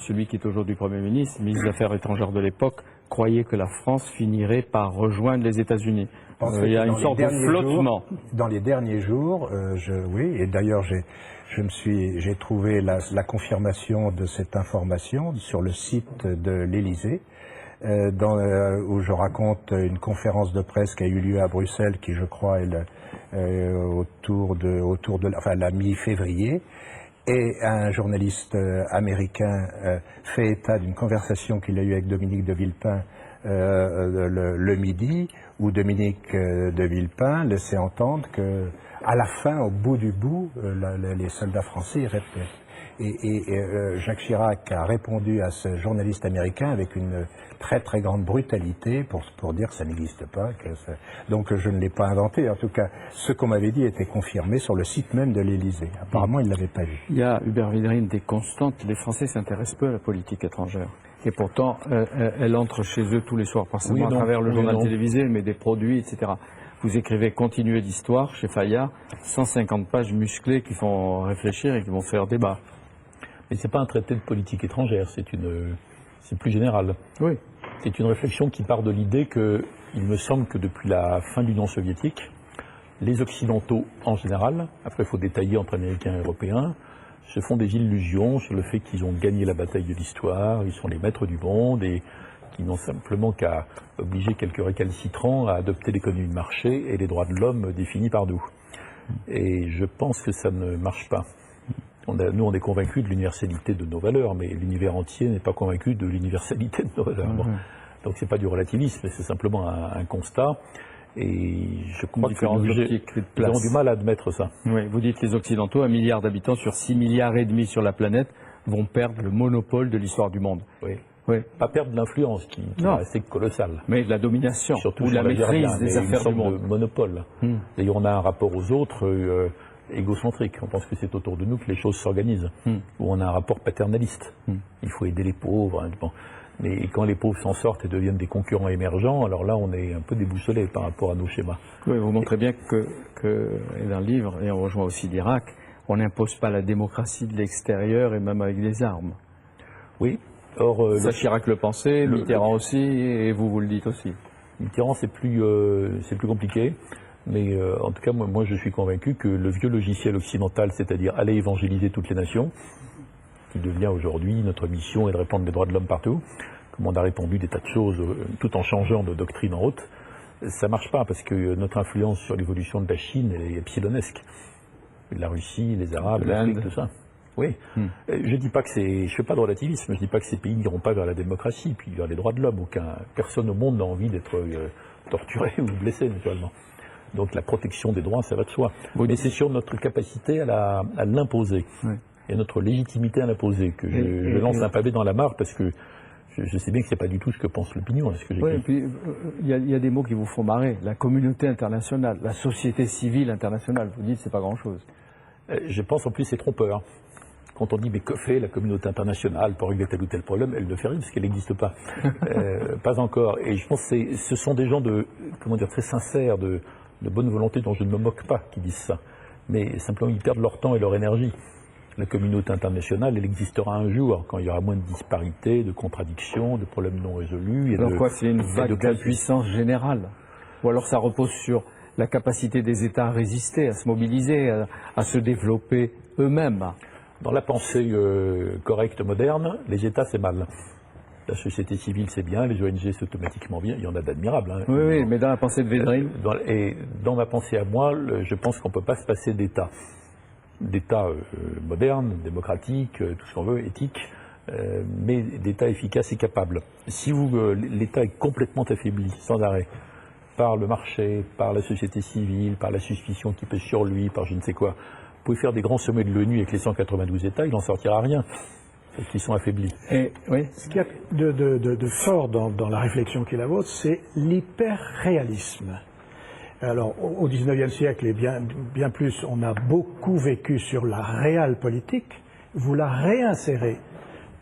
celui qui est aujourd'hui Premier ministre, ministre des Affaires étrangères de l'époque, croyait que la France finirait par rejoindre les États-Unis. Il y a une sorte de flottement. Dans les derniers jours, oui, et d'ailleurs j'ai trouvé la confirmation de cette information sur le site de l'Élysée, où je raconte une conférence de presse qui a eu lieu à Bruxelles, qui je crois est autour de la mi-février, et un journaliste américain fait état d'une conversation qu'il a eue avec Dominique de Villepin le midi, où Dominique de Villepin laissait entendre que, à la fin, au bout du bout, les soldats français répétaient. Et Jacques Chirac a répondu à ce journaliste américain avec une très très grande brutalité pour dire que ça n'existe pas. Donc je ne l'ai pas inventé. En tout cas, ce qu'on m'avait dit était confirmé sur le site même de l'Élysée. Apparemment, il ne l'avait pas vu. Il y a, Hubert Védrine, des constantes. Les Français s'intéressent peu à la politique étrangère. Et pourtant, elle entre chez eux tous les soirs, pas seulement à travers le journal télévisé, mais des produits, etc. Vous écrivez Continuer d'histoire chez Fayard, 150 pages musclées qui font réfléchir et qui vont faire débat. Mais ce n'est pas un traité de politique étrangère, c'est plus général. Oui. C'est une réflexion qui part de l'idée qu'il me semble que depuis la fin de l'Union soviétique, les Occidentaux en général, après il faut détailler entre Américains et Européens, se font des illusions sur le fait qu'ils ont gagné la bataille de l'histoire, ils sont les maîtres du monde et qui n'ont simplement qu'à obliger quelques récalcitrants à adopter l'économie de marché et les droits de l'homme définis par nous. Et je pense que ça ne marche pas. Nous, on est convaincus de l'universalité de nos valeurs, mais l'univers entier n'est pas convaincu de l'universalité de nos valeurs. Bon. Donc c'est pas du relativisme, c'est simplement un constat. Et je crois que nous avons du mal à admettre ça. Oui, vous dites que les Occidentaux, 1 milliard d'habitants sur 6,5 milliards sur la planète, vont perdre le monopole de l'histoire du monde. Oui. Oui. Pas perdre de l'influence qui est assez colossale. Mais de la domination, surtout ou de la maîtrise des affaires du monde. De monopole. D'ailleurs, on a un rapport aux autres égocentrique. On pense que c'est autour de nous que les choses s'organisent. Ou on a un rapport paternaliste. Il faut aider les pauvres. Bon. Mais quand les pauvres s'en sortent et deviennent des concurrents émergents, alors là, on est un peu déboussolé par rapport à nos schémas. Oui, vous montrez bien que et dans le livre, et on rejoint aussi l'Irak, on n'impose pas la démocratie de l'extérieur et même avec des armes. Oui. Or, ça, Chirac le pensait, Mitterrand aussi, et vous le dites aussi. Mitterrand, c'est plus compliqué. Mais en tout cas, moi, je suis convaincu que le vieux logiciel occidental, c'est-à-dire aller évangéliser toutes les nations, qui devient aujourd'hui notre mission est de répandre les droits de l'homme partout, comme on a répandu des tas de choses tout en changeant de doctrine en haute, ça marche pas parce que notre influence sur l'évolution de la Chine elle est epsilonesque. La Russie, les Arabes, l'Afrique, tout ça. Oui. Je dis pas que je fais pas de relativisme, je dis pas que ces pays n'iront pas vers la démocratie, puis vers les droits de l'homme. Personne au monde n'a envie d'être torturé ou blessé, naturellement. Donc la protection des droits, ça va de soi. Mais c'est sur notre capacité à l'imposer. Oui. Et notre légitimité à l'imposer que je lance un pavé dans la mare parce que je sais bien que c'est pas du tout ce que pense l'opinion. Oui, et puis il y a des mots qui vous font marrer. La communauté internationale, la société civile internationale. Vous dites c'est pas grand-chose. Je pense en plus c'est trompeur. Quand on dit mais que fait la communauté internationale pour régler tel ou tel problème, elle ne fait rien parce qu'elle n'existe pas. Pas encore. Et je pense que ce sont des gens très sincères, de bonne volonté dont je ne me moque pas qui disent ça. Mais simplement ils perdent leur temps et leur énergie. La communauté internationale, elle existera un jour, quand il y aura moins de disparités, de contradictions, de problèmes non résolus. Alors quoi, c'est une vague d'impuissance générale? Ou alors ça repose sur la capacité des États à résister, à se mobiliser, à se développer eux-mêmes? Dans la pensée correcte moderne, les États, c'est mal. La société civile, c'est bien, les ONG, c'est automatiquement bien. Il y en a d'admirables. Hein. Oui, mais dans la pensée de Védrine et dans ma pensée à moi, je pense qu'on ne peut pas se passer d'État. D'État moderne, démocratique, tout ce qu'on veut, éthique, mais d'État efficace et capable. Si l'État est complètement affaibli, sans arrêt, par le marché, par la société civile, par la suspicion qui pèse sur lui, par je ne sais quoi, vous pouvez faire des grands sommets de l'ONU avec les 192 États, il n'en sortira rien, parce qu'ils sont affaiblis. Et oui, ce qu'il y a de fort dans la réflexion qui est la vôtre, c'est l'hyper-réalisme. Alors, au XIXe siècle, et bien plus, on a beaucoup vécu sur la réelle politique. Vous la réinsérez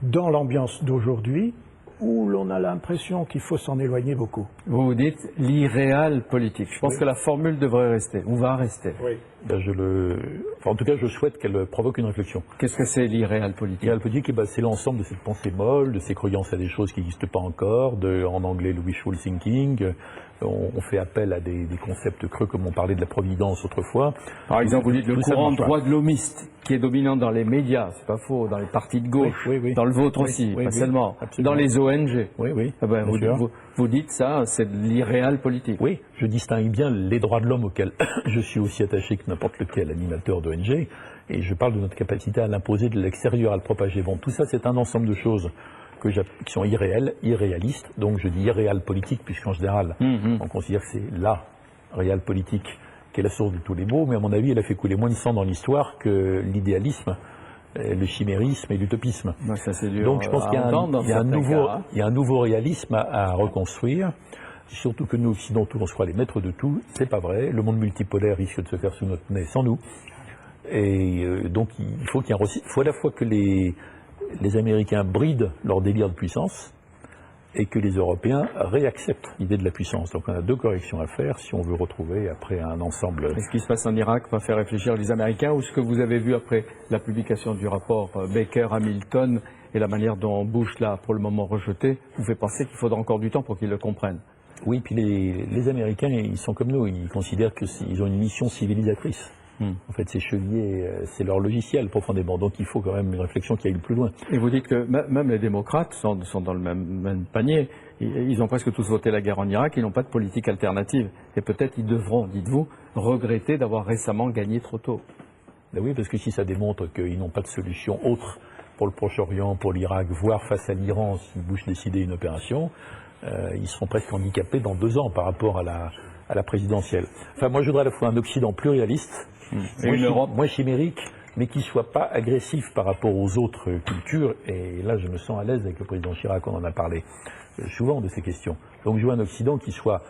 dans l'ambiance d'aujourd'hui, où l'on a l'impression qu'il faut s'en éloigner beaucoup. Vous vous dites l'irréel politique. Je pense que la formule devrait rester, ou va rester. Oui. En tout cas, je souhaite qu'elle provoque une réflexion. Qu'est-ce que c'est l'irréel politique? L'irréel politique, c'est l'ensemble de cette pensée molle, de ces croyances à des choses qui n'existent pas encore, en anglais le wishful thinking. On fait appel à des concepts creux comme on parlait de la providence autrefois. Par exemple, vous dites le courant droit de l'homiste qui est dominant dans les médias, c'est pas faux, dans les partis de gauche, dans le vôtre aussi, pas seulement, dans les ONG. Oui. Ah ben, vous dites ça, c'est de l'irréel politique. Oui, je distingue bien les droits de l'homme auxquels je suis aussi attaché que n'importe lequel animateur d'ONG, et je parle de notre capacité à l'imposer de l'extérieur, à le propager. Bon, tout ça, c'est un ensemble de choses qui sont irréelles, irréalistes, donc je dis irréel politique, puisqu'en général, on considère que c'est la réelle politique qui est la source de tous les maux, mais à mon avis, elle a fait couler moins de sang dans l'histoire que l'idéalisme, le chimérisme et l'utopisme. Donc je pense qu'il y a un nouveau réalisme à reconstruire, surtout que nous, occidentaux, on se croit les maîtres de tout, c'est pas vrai, le monde multipolaire risque de se faire sous notre nez sans nous, et donc il faut à la fois que les Américains brident leur délire de puissance et que les Européens réacceptent l'idée de la puissance. Donc on a deux corrections à faire si on veut retrouver après un ensemble. Et ce qui se passe en Irak va faire réfléchir les Américains, ou ce que vous avez vu après la publication du rapport Baker-Hamilton et la manière dont Bush l'a pour le moment rejeté, vous fait penser qu'il faudra encore du temps pour qu'ils le comprennent? Oui, puis les Américains, ils sont comme nous, ils considèrent qu'ils ont une mission civilisatrice. En fait, ces chevaliers, c'est leur logiciel profondément. Donc il faut quand même une réflexion qui aille plus loin. Et vous dites que même les démocrates sont dans le même panier. Ils ont presque tous voté la guerre en Irak, ils n'ont pas de politique alternative. Et peut-être ils devront, dites-vous, regretter d'avoir récemment gagné trop tôt. Ben oui, parce que si ça démontre qu'ils n'ont pas de solution autre pour le Proche-Orient, pour l'Irak, voire face à l'Iran, si Bush décidait une opération, ils seront presque handicapés dans 2 ans par rapport à la présidentielle. Enfin, moi je voudrais à la fois un Occident pluraliste, une Europe moins chimérique, mais qui ne soit pas agressif par rapport aux autres cultures. Et là, je me sens à l'aise avec le président Chirac, on en a parlé souvent de ces questions. Donc je veux un Occident qui soit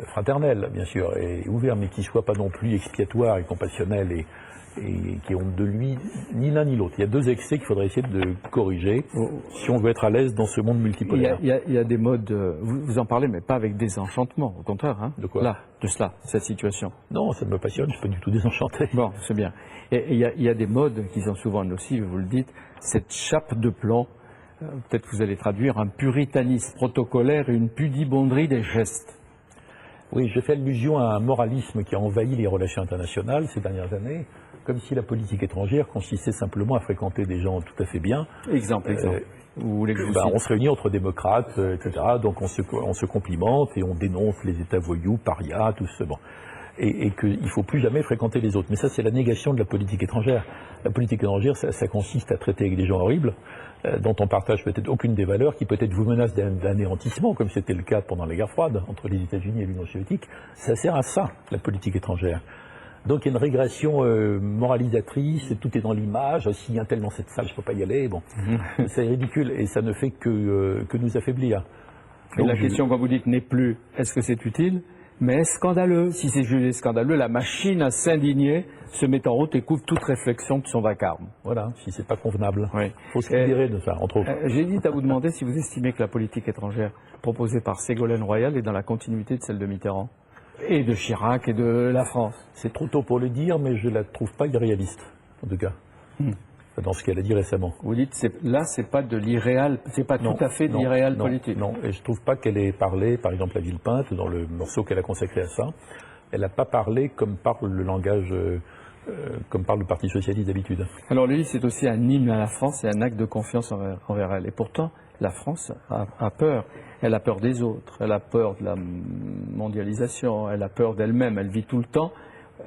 fraternel, bien sûr, et ouvert, mais qui ne soit pas non plus expiatoire et compassionnel et qui ont de lui ni l'un ni l'autre. Il y a deux excès qu'il faudrait essayer de corriger si on veut être à l'aise dans ce monde multipolaire. Il y a des modes, vous en parlez, mais pas avec désenchantement, au contraire. Hein. De quoi? Là, de cela, cette situation. Non, ça me passionne, je ne suis pas du tout désenchanté. Bon, c'est bien. Et il y a des modes qui sont souvent nocifs, vous le dites, cette chape de plomb, peut-être que vous allez traduire, un puritanisme protocolaire et une pudibonderie des gestes. Oui, je fais allusion à un moralisme qui a envahi les relations internationales ces dernières années, comme si la politique étrangère consistait simplement à fréquenter des gens tout à fait bien. Exemple. Vous voulez que je vous cite? On se réunit entre démocrates, etc. Donc on se complimente et on dénonce les États voyous, parias, tout ce bon. Et qu'il ne faut plus jamais fréquenter les autres. Mais ça, c'est la négation de la politique étrangère. La politique étrangère, ça consiste à traiter avec des gens horribles, dont on partage peut-être aucune des valeurs, qui peut-être vous menacent d'anéantissement, comme c'était le cas pendant la guerre froide, entre les États-Unis et l'Union soviétique. Ça sert à ça, la politique étrangère. Donc il y a une régression moralisatrice, tout est dans l'image, si un tel dans cette salle, je ne peux pas y aller, bon. C'est ridicule et ça ne fait que nous affaiblir. Et la question, quand vous dites, n'est plus est-ce que c'est utile, mais est-ce scandaleux? Si c'est jugé scandaleux, la machine à s'indigner se met en route et couvre toute réflexion de son vacarme. Voilà, si c'est pas convenable. Oui. Il faut se libérer de ça, entre autres. J'hésite à vous demander si vous estimez que la politique étrangère proposée par Ségolène Royal est dans la continuité de celle de Mitterrand. Et de Chirac et de la France. C'est trop tôt pour le dire, mais je la trouve pas irréaliste, en tout cas. Dans ce qu'elle a dit récemment. Vous dites, là, c'est pas de l'irréal, c'est pas tout à fait de l'irréal politique. Non, et je trouve pas qu'elle ait parlé, par exemple, à Villepinte, dans le morceau qu'elle a consacré à ça, elle n'a pas parlé comme parle le langage, comme parle le Parti Socialiste d'habitude. Alors lui, c'est aussi un hymne à la France et un acte de confiance envers elle. Et pourtant, la France a peur. Elle a peur des autres, elle a peur de la mondialisation, elle a peur d'elle-même, elle vit tout le temps,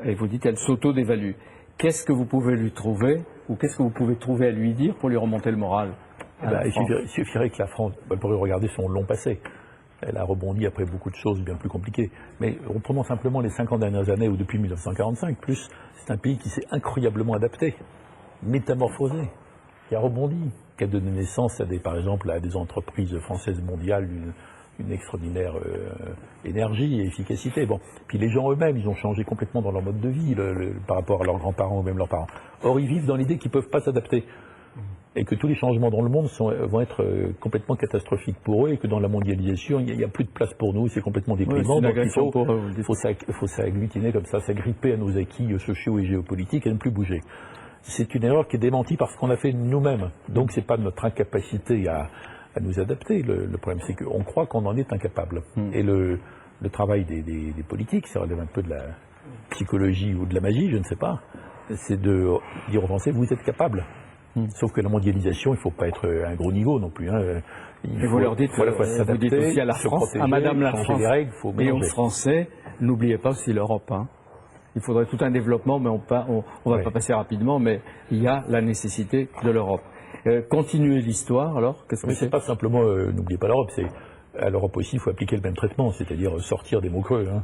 et vous dites, elle s'auto-dévalue. Qu'est-ce que vous pouvez lui trouver, ou qu'est-ce que vous pouvez trouver à lui dire pour lui remonter le moral? Il suffirait que la France, elle pourrait regarder son long passé. Elle a rebondi après beaucoup de choses bien plus compliquées. Mais reprenons simplement les 50 dernières années, ou depuis 1945, plus, c'est un pays qui s'est incroyablement adapté, métamorphosé, qui a rebondi, qui a donné naissance par exemple, à des entreprises françaises mondiales d'une extraordinaire énergie et efficacité. Bon. Puis les gens eux-mêmes, ils ont changé complètement dans leur mode de vie par rapport à leurs grands-parents ou même leurs parents. Or, ils vivent dans l'idée qu'ils ne peuvent pas s'adapter. Et que tous les changements dans le monde vont être complètement catastrophiques pour eux et que dans la mondialisation, il n'y a plus de place pour nous, c'est complètement déprimant. Donc il faut s'agglutiner comme ça, s'agripper à nos acquis sociaux et géopolitiques et ne plus bouger. C'est une erreur qui est démentie par ce qu'on a fait nous-mêmes. Donc ce n'est pas notre incapacité à nous adapter. Le problème, c'est qu'on croit qu'on en est incapable. Et le travail des politiques, ça relève un peu de la psychologie ou de la magie, je ne sais pas, c'est de dire aux Français, vous êtes capables. Sauf que la mondialisation, il ne faut pas être à un gros niveau non plus. Hein. Vous leur dites, vous dites aussi à la France, à Madame la France, et aux Français, n'oubliez pas aussi l'Europe. Hein. Il faudrait tout un développement, mais on va pas passer rapidement, mais il y a la nécessité de l'Europe. Continuer l'histoire, alors, qu'est-ce que c'est pas simplement, n'oubliez pas l'Europe, c'est à l'Europe aussi, il faut appliquer le même traitement, c'est-à-dire sortir des mots creux. Hein.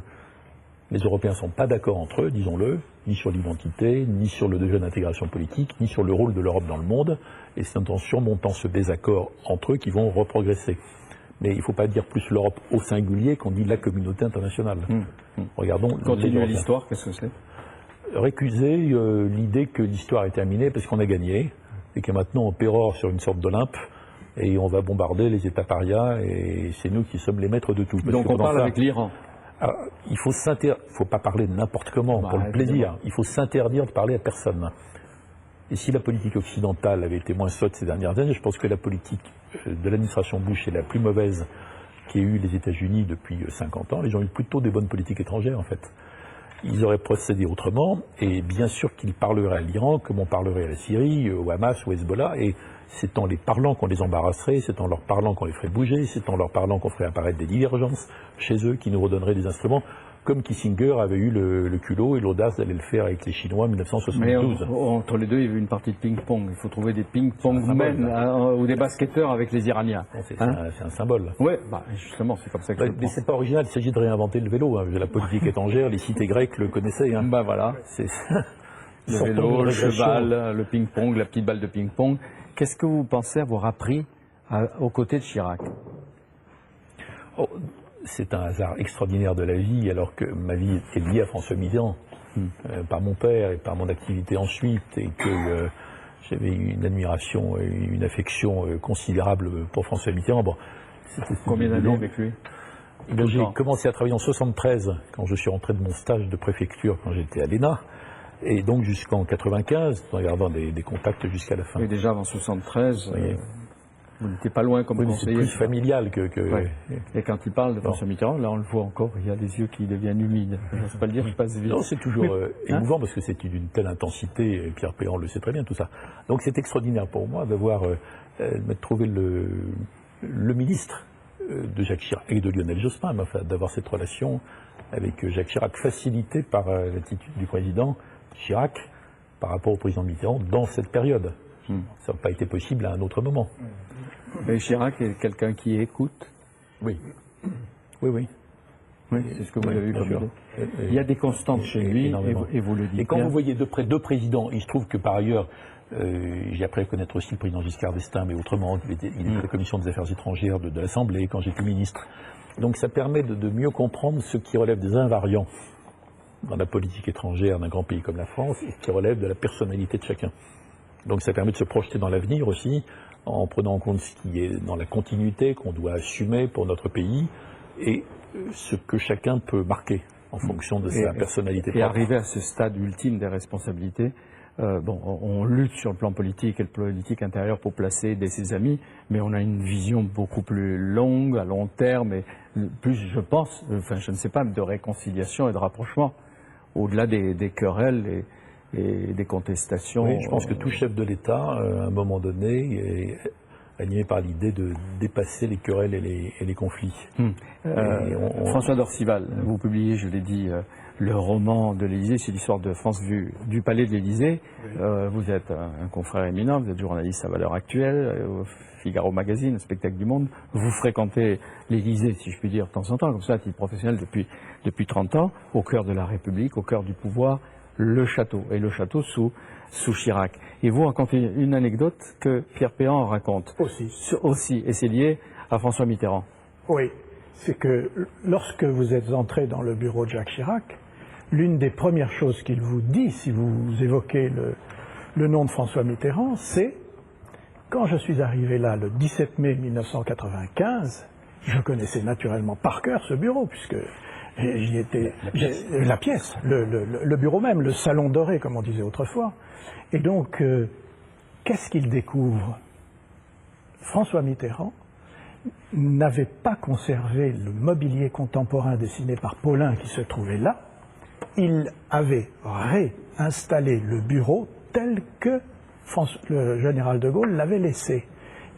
Les Européens ne sont pas d'accord entre eux, disons-le, ni sur l'identité, ni sur le degré d'intégration politique, ni sur le rôle de l'Europe dans le monde, et c'est en surmontant ce désaccord entre eux qu'ils vont reprogresser. Mais il ne faut pas dire plus l'Europe au singulier qu'on dit la communauté internationale. Regardons. Continuer l'histoire, qu'est-ce que c'est? Récuser l'idée que l'histoire est terminée parce qu'on a gagné, et que maintenant on pérore sur une sorte d'Olympe, et on va bombarder les États parias, et c'est nous qui sommes les maîtres de tout. Donc on parle avec l'Iran. Alors, il faut pas parler de n'importe comment, pour le plaisir. Il faut s'interdire de parler à personne. Et si la politique occidentale avait été moins sotte ces dernières années, je pense que la politique de l'administration Bush est la plus mauvaise qu'aient eu les États-Unis depuis 50 ans. Les gens ont eu plutôt des bonnes politiques étrangères, en fait. Ils auraient procédé autrement, et bien sûr qu'ils parleraient à l'Iran comme on parlerait à la Syrie, au Hamas, au Hezbollah, et c'est en les parlant qu'on les embarrasserait, c'est en leur parlant qu'on les ferait bouger, c'est en leur parlant qu'on ferait apparaître des divergences chez eux qui nous redonneraient des instruments, comme Kissinger avait eu le culot et l'audace d'aller le faire avec les Chinois en 1972. Mais entre les deux, il y avait une partie de ping-pong. Il faut trouver des ping-pong ou des basketteurs avec les Iraniens. C'est un symbole. Oui, justement, c'est comme ça que je le mais c'est pas original, il s'agit de réinventer le vélo. Hein. La politique étrangère, les cités grecques le connaissaient. Hein. Voilà. C'est le vélo, le cheval, le ping-pong, la petite balle de ping-pong. Qu'est-ce que vous pensez avoir appris aux côtés de Chirac? c'est un hasard extraordinaire de la vie, alors que ma vie est liée à François Mitterrand, par mon père et par mon activité ensuite, et que j'avais une admiration et une affection considérable pour François Mitterrand. Bon, Combien d'années avec lui? J'ai commencé à travailler en 73, quand je suis rentré de mon stage de préfecture, quand j'étais à l'ENA, et donc jusqu'en 95, en gardant des contacts jusqu'à la fin. Oui, déjà avant 73, vous n'étiez pas loin comme conseiller. C'est plus familial que... Ouais. Et quand il parle de François Mitterrand, là on le voit encore, il y a des yeux qui deviennent humides. Je ne sais pas le dire, je passe vite. Non, c'est toujours émouvant parce que c'est d'une telle intensité, et Pierre Péan le sait très bien, tout ça. Donc c'est extraordinaire pour moi d'avoir trouvé le ministre de Jacques Chirac et de Lionel Jospin, enfin, d'avoir cette relation avec Jacques Chirac facilitée par l'attitude du président Chirac par rapport au président Mitterrand dans cette période. Ça n'a pas été possible à un autre moment. Mais Chirac est quelqu'un qui écoute. Oui. Oui. Oui, c'est ce que vous avez vu comme sûr. idée. Il y a des constantes chez lui, et vous le dites. Et quand bien. vous voyez de près deux présidents, il se trouve que par ailleurs, j'ai appris à connaître aussi le président Giscard d'Estaing, mais autrement, il était à la commission des affaires étrangères de l'Assemblée quand j'étais ministre. Donc ça permet de mieux comprendre ce qui relève des invariants dans la politique étrangère d'un grand pays comme la France, et qui relève de la personnalité de chacun. Donc ça permet de se projeter dans l'avenir aussi, en prenant en compte ce qui est dans la continuité qu'on doit assumer pour notre pays, et ce que chacun peut marquer en fonction de sa personnalité. Et arriver à ce stade ultime des responsabilités, on lutte sur le plan politique et le politique intérieur pour placer ses amis, mais on a une vision beaucoup plus longue, à long terme, et plus, je pense, je ne sais pas, de réconciliation et de rapprochement, au-delà des querelles et des contestations. Oui, je pense que tout chef de l'État, à un moment donné, est animé par l'idée de dépasser les querelles et les conflits. François d'Orcival, vous publiez, je l'ai dit, le roman de l'Élysée, c'est l'histoire de France vue du palais de l'Élysée. Vous êtes un confrère éminent, vous êtes journaliste à Valeurs Actuelles, au Figaro Magazine, au Spectacle du Monde. Vous fréquentez l'Élysée, si je puis dire, de temps en temps, comme ça, à titre professionnel depuis 30 ans, au cœur de la République, au cœur du pouvoir, le château, et le château sous Chirac. Et vous racontez une anecdote que Pierre Péan raconte. Aussi, et c'est lié à François Mitterrand. Oui, c'est que lorsque vous êtes entré dans le bureau de Jacques Chirac, l'une des premières choses qu'il vous dit, si vous évoquez le nom de François Mitterrand, c'est « Quand je suis arrivé là le 17 mai 1995, je connaissais naturellement par cœur ce bureau, puisque j'y étais... La pièce, le bureau même, le salon doré, comme on disait autrefois. Et donc, qu'est-ce qu'il découvre? François Mitterrand n'avait pas conservé le mobilier contemporain dessiné par Paulin qui se trouvait là. Il avait réinstallé le bureau tel que le général de Gaulle l'avait laissé.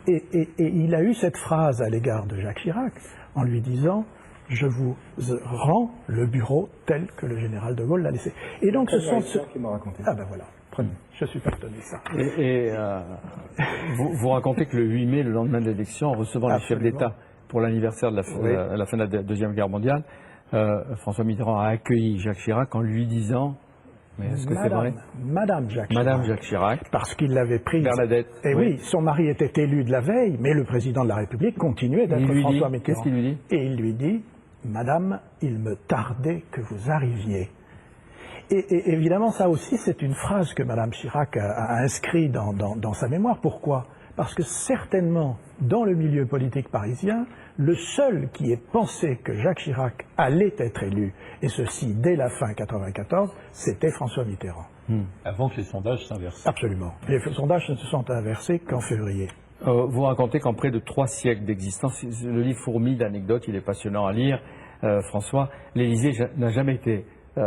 Et il a eu cette phrase à l'égard de Jacques Chirac en lui disant « Je vous rends le bureau tel que le général de Gaulle l'a laissé ». Et donc ce sont ceux qui m'ont raconté. Ah ben voilà, prenez, je suis pas étonné ça. Vous racontez que le 8 mai, le lendemain de l'élection, en recevant les chefs d'État pour l'anniversaire de la fin de la Deuxième Guerre mondiale, François Mitterrand a accueilli Jacques Chirac en lui disant... Mais est-ce que c'est vrai? Madame Jacques Chirac. Parce qu'il l'avait prise. Bernadette. Et oui, son mari était élu de la veille, mais le président de la République continuait d'être François Mitterrand. Qu'est-ce qu'il lui dit? Et il lui dit, Madame, il me tardait que vous arriviez. Et évidemment, ça aussi, c'est une phrase que Madame Chirac a inscrite dans sa mémoire. Pourquoi? Parce que certainement, dans le milieu politique parisien, le seul qui ait pensé que Jacques Chirac allait être élu, et ceci dès la fin 1994, c'était François Mitterrand. Avant que les sondages s'inversent. Absolument. Les sondages ne se sont inversés qu'en février. Vous racontez qu'en près de 3 siècles d'existence, le livre fourmille d'anecdotes, il est passionnant à lire, François, l'Élysée n'a jamais été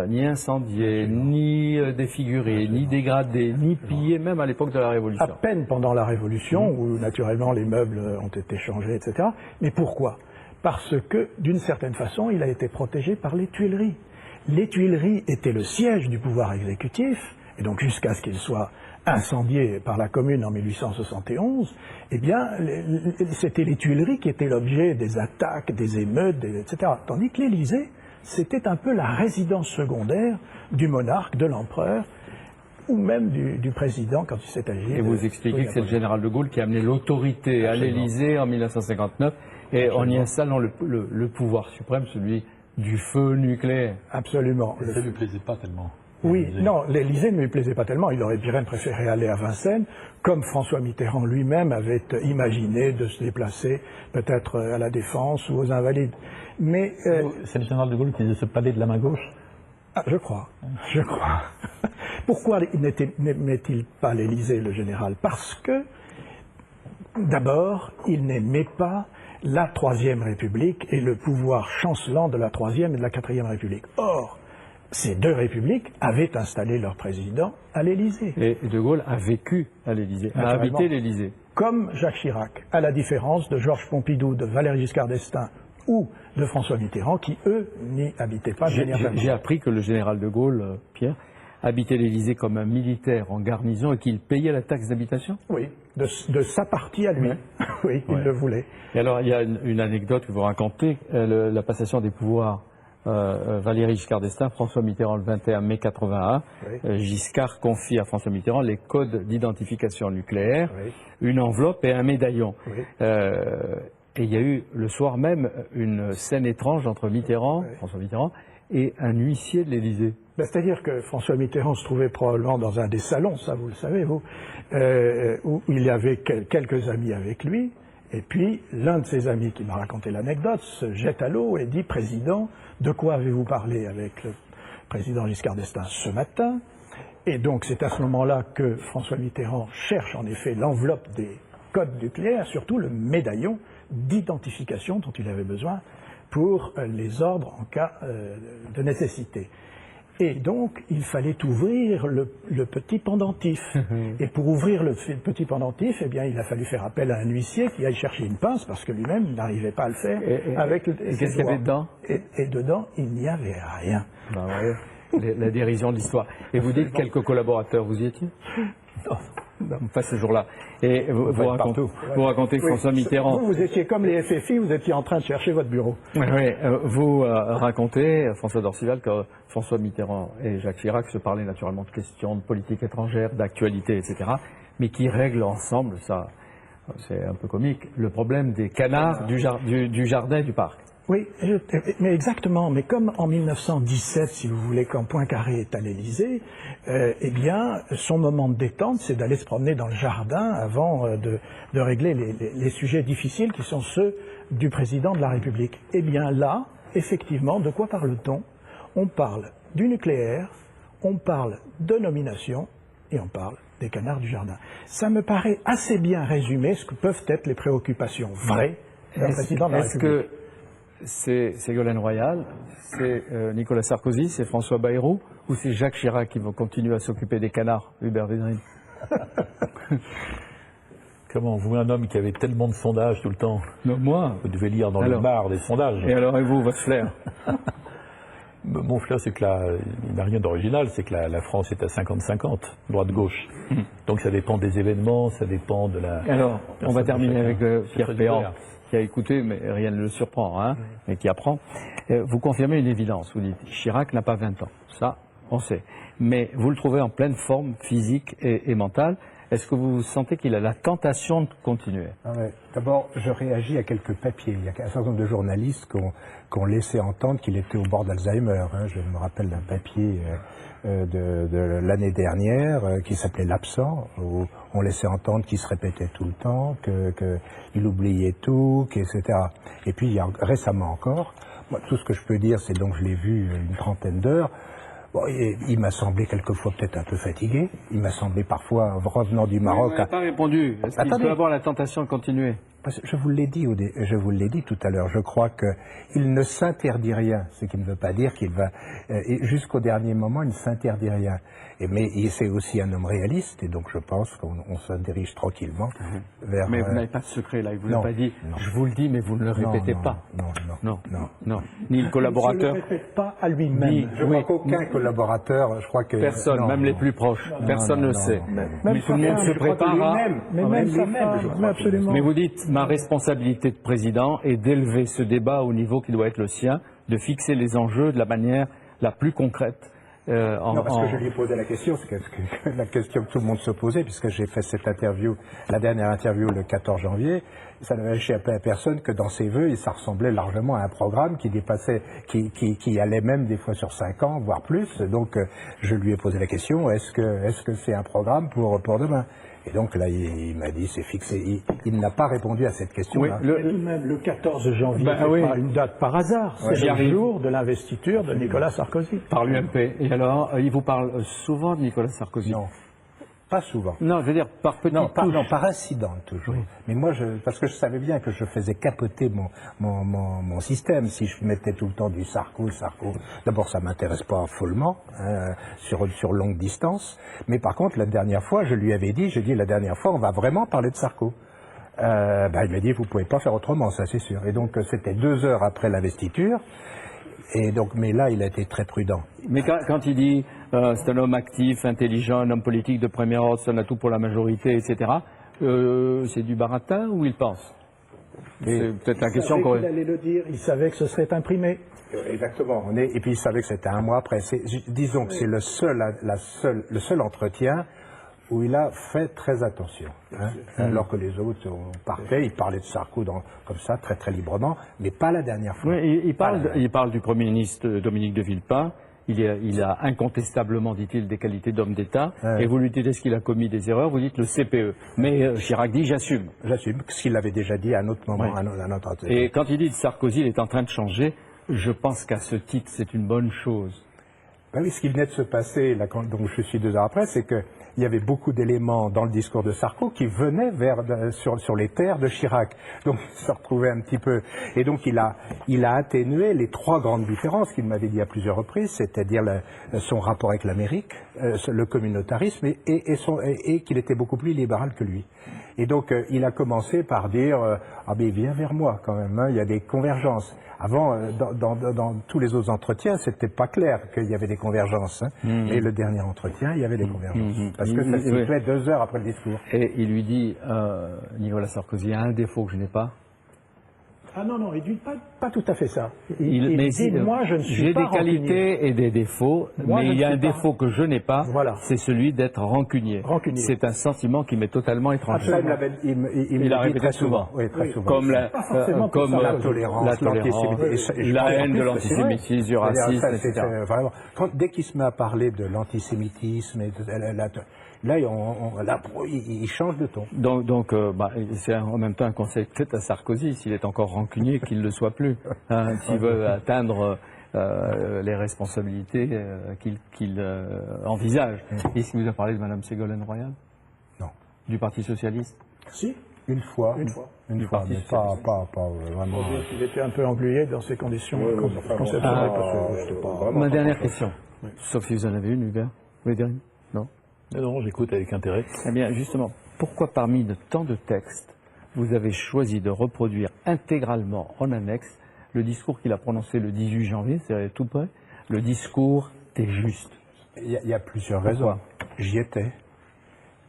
ni incendié, ni défiguré, ni dégradé, ni pillé, même à l'époque de la Révolution. À peine pendant la Révolution, où naturellement les meubles ont été changés, etc. Mais pourquoi? Parce que, d'une certaine façon, il a été protégé par les Tuileries. Les Tuileries étaient le siège du pouvoir exécutif, et donc jusqu'à ce qu'il soit incendié par la Commune en 1871, eh bien, c'était les Tuileries qui étaient l'objet des attaques, des émeutes, etc. Tandis que l'Élysée, c'était un peu la résidence secondaire du monarque, de l'empereur, ou même du président quand il s'est agi. Et vous expliquez que c'est le général de Gaulle qui a amené l'autorité à l'Élysée en 1959 Et en y installant le pouvoir suprême, celui du feu nucléaire. Absolument. Ça ne lui plaisait pas tellement. Oui, non, l'Élysée ne lui plaisait pas tellement. Il aurait bien préféré aller à Vincennes, comme François Mitterrand lui-même avait imaginé de se déplacer peut-être à la Défense ou aux Invalides. Mais c'est le général de Gaulle qui disait ce palais de la main gauche. Ah, je crois. Pourquoi n'aimait-il pas l'Élysée, le général? Parce que, d'abord, il n'aimait pas la Troisième République et le pouvoir chancelant de la Troisième et de la Quatrième République. Or, ces deux républiques avaient installé leur président à l'Élysée. Et De Gaulle a vécu à l'Élysée, a habité l'Élysée. Comme Jacques Chirac, à la différence de Georges Pompidou, de Valéry Giscard d'Estaing ou de François Mitterrand, qui, eux, n'y habitaient pas. J'ai appris que le général de Gaulle, Pierre, habitait l'Élysée comme un militaire en garnison et qu'il payait la taxe d'habitation. Oui, de sa partie à lui. Ouais. Oui, il le voulait. Et alors, il y a une anecdote que vous racontez, la passation des pouvoirs. Valéry Giscard d'Estaing, François Mitterrand le 21 mai 81. Oui. Giscard confie à François Mitterrand les codes d'identification nucléaire, oui. Une enveloppe et un médaillon. Oui. Et il y a eu le soir même une scène étrange entre Mitterrand, oui. François Mitterrand, et un huissier de l'Élysée. C'est-à-dire que François Mitterrand se trouvait probablement dans un des salons, ça vous le savez, vous, où il y avait quelques amis avec lui. Et puis, l'un de ses amis qui m'a raconté l'anecdote se jette à l'eau et dit « Président, de quoi avez-vous parlé avec le président Giscard d'Estaing ce matin ?» Et donc, c'est à ce moment-là que François Mitterrand cherche en effet l'enveloppe des codes nucléaires, surtout le médaillon d'identification dont il avait besoin pour les ordres en cas de nécessité. Et donc, il fallait ouvrir le petit pendentif. Et pour ouvrir le petit pendentif, eh bien, il a fallu faire appel à un huissier qui aille chercher une pince, parce que lui-même n'arrivait pas à le faire. Et qu'est-ce qu'il y avait dedans? Et dedans, il n'y avait rien. Ben ouais, la dérision de l'histoire. Et vous dites quelques collaborateurs, vous y étiez? Non. Pas ce jour-là. Et vous racontez que François Mitterrand... Vous étiez comme les FFI, vous étiez en train de chercher votre bureau. Oui, vous racontez, François d'Orcival, que François Mitterrand et Jacques Chirac se parlaient naturellement de questions de politique étrangère, d'actualité, etc., mais qui règlent ensemble, ça c'est un peu comique, le problème des canards du jardin et du parc. Oui, mais exactement. Mais comme en 1917, si vous voulez, quand Poincaré est à l'Élysée, eh bien, son moment de détente, c'est d'aller se promener dans le jardin avant de régler les sujets difficiles qui sont ceux du président de la République. Eh bien là, effectivement, de quoi parle-t-on? On parle du nucléaire, on parle de nomination et on parle des canards du jardin. Ça me paraît assez bien résumer ce que peuvent être les préoccupations vraies d'un président de la République. C'est Ségolène Royal, c'est Nicolas Sarkozy, c'est François Bayrou, ou c'est Jacques Chirac qui va continuer à s'occuper des canards, Hubert Védrine? Comment, vous, un homme qui avait tellement de sondages tout le temps? Non, moi. Vous devez lire dans le bar des sondages. Et alors, et vous, votre flair? Mon flair, c'est que il n'y a rien d'original, c'est que la France est à 50-50, droite-gauche. Donc ça dépend des événements, ça dépend de la... Alors, on va terminer avec Pierre Péan, qui a écouté, mais rien ne le surprend, hein, mais qui apprend. Vous confirmez une évidence, vous dites, Chirac n'a pas 20 ans, ça, on sait. Mais vous le trouvez en pleine forme physique et mentale. Est-ce que vous sentez qu'il a la tentation de continuer? D'abord, je réagis à quelques papiers. Il y a un certain nombre de journalistes qui ont laissé entendre qu'il était au bord d'Alzheimer. Je me rappelle d'un papier de l'année dernière qui s'appelait L'Absent, où on laissait entendre qu'il se répétait tout le temps, qu'il oubliait tout, etc. Et puis, il y a récemment encore, moi, tout ce que je peux dire, c'est donc je l'ai vu une trentaine d'heures. Bon, il m'a semblé quelquefois peut-être un peu fatigué. Il m'a semblé parfois, revenant du Maroc... Vous n'avez pas répondu. Est-ce qu'il peut avoir la tentation de continuer? Je vous l'ai dit tout à l'heure. Je crois qu'il ne s'interdit rien, ce qui ne veut pas dire qu'il va... jusqu'au dernier moment, il ne s'interdit rien. Mais c'est aussi un homme réaliste, et donc je pense qu'on se dirige tranquillement vers... Mais vous n'avez pas de secret, là. Il vous n'a pas dit, je vous le dis, mais vous ne le répétez pas. Non. Ni le collaborateur... Il ne se le répète pas à lui-même. Je crois qu'aucun collaborateur, je crois que... Personne, même les plus proches. Personne ne le sait. Mais tout le monde se prépare à... Mais même sa femme, absolument. Mais vous dites, ma responsabilité de président est d'élever ce débat au niveau qui doit être le sien, de fixer les enjeux de la manière la plus concrète Non, parce que je lui ai posé la question, c'est la question que tout le monde se posait, puisque j'ai fait cette interview, la dernière interview le 14 janvier, ça n'avait échappé à personne que dans ses vœux, ça ressemblait largement à un programme qui dépassait, qui allait même des fois sur 5 ans, voire plus. Donc, je lui ai posé la question, est-ce que c'est un programme pour demain? Et donc là, il m'a dit, c'est fixé. Il n'a pas répondu à cette question-là. Oui, même le 14 janvier, c'est pas une date par hasard. C'est le jour de l'investiture de Nicolas Sarkozy. Par l'UMP. Et alors, il vous parle souvent de Nicolas Sarkozy? Non. Pas souvent. Non, je veux dire par petites touches. Non, par incident toujours. Oui. Mais moi, parce que je savais bien que je faisais capoter mon système si je mettais tout le temps du Sarko. D'abord, ça m'intéresse pas follement sur longue distance. Mais par contre, la dernière fois, je lui avais dit, la dernière fois, on va vraiment parler de Sarko. Il m'a dit, vous pouvez pas faire autrement, ça c'est sûr. Et donc, c'était 2 heures après l'investiture. Et donc, mais là, il a été très prudent. Mais quand il dit c'est un homme actif, intelligent, un homme politique de premier ordre, c'est un atout pour la majorité, etc., c'est du baratin ou il pense? C'est peut-être la question qu'on... Il allait le dire, il savait que ce serait imprimé. Exactement. Et puis il savait que c'était un mois après. Disons que c'est le seul entretien où il a fait très attention. Alors que les autres partaient, il parlait de Sarko comme ça, très très librement, mais pas la dernière fois. Oui, il parle du Premier ministre Dominique de Villepin. Il a incontestablement, dit-il, des qualités d'homme d'État. Et vous lui dites, est-ce qu'il a commis des erreurs? Vous dites le CPE. Mais Chirac dit, j'assume. J'assume, ce qu'il avait déjà dit à un autre moment. Oui. Et quand il dit que Sarkozy, il est en train de changer, je pense qu'à ce titre, c'est une bonne chose. Ben oui, ce qui venait de se passer, là, donc je suis 2 heures après, c'est qu'il y avait beaucoup d'éléments dans le discours de Sarko qui venaient sur les terres de Chirac. Donc il se retrouvait un petit peu. Et donc il a atténué les 3 grandes différences qu'il m'avait dit à plusieurs reprises, c'est-à-dire son rapport avec l'Amérique, le communautarisme et qu'il était beaucoup plus libéral que lui. Et donc il a commencé par dire ah ben viens vers moi quand même, il y a des convergences. Avant, dans tous les autres entretiens, c'était pas clair qu'il y avait des convergences. Et le dernier entretien, il y avait des convergences. Parce que ça s'est fait 2 heures après le discours. Et il lui dit, Nicolas Sarkozy a un défaut que je n'ai pas. Ah non, il dit pas tout à fait ça. Il dit, moi je ne suis pas j'ai des qualités et des défauts, mais il y a un défaut que je n'ai pas, voilà. C'est celui d'être rancunier. C'est un sentiment qui m'est totalement étranger. Il l'a répété très souvent. Oui, très souvent. Comme la tolérance, la haine de l'antisémitisme, du racisme, etc. Vraiment, dès qu'il se met à parler de l'antisémitisme, là, il change de ton. Donc c'est en même temps un conseil peut-être à Sarkozy, s'il est encore rancunier, qu'il ne le soit plus. S'il veut atteindre les responsabilités qu'il envisage. Est-ce qu'il vous a parlé de Mme Ségolène Royal? Non. Du Parti Socialiste? Si. Une fois, mais pas vraiment. Il était un peu englué dans ces conditions. Ma dernière question, sauf si vous en avez une, Hubert. Vous voulez dire une? Non. Non, j'écoute avec intérêt. Eh bien, justement, pourquoi parmi de tant de textes, vous avez choisi de reproduire intégralement en annexe le discours qu'il a prononcé le 18 janvier, c'est tout près, le discours des justes? Il y a plusieurs raisons. J'y étais.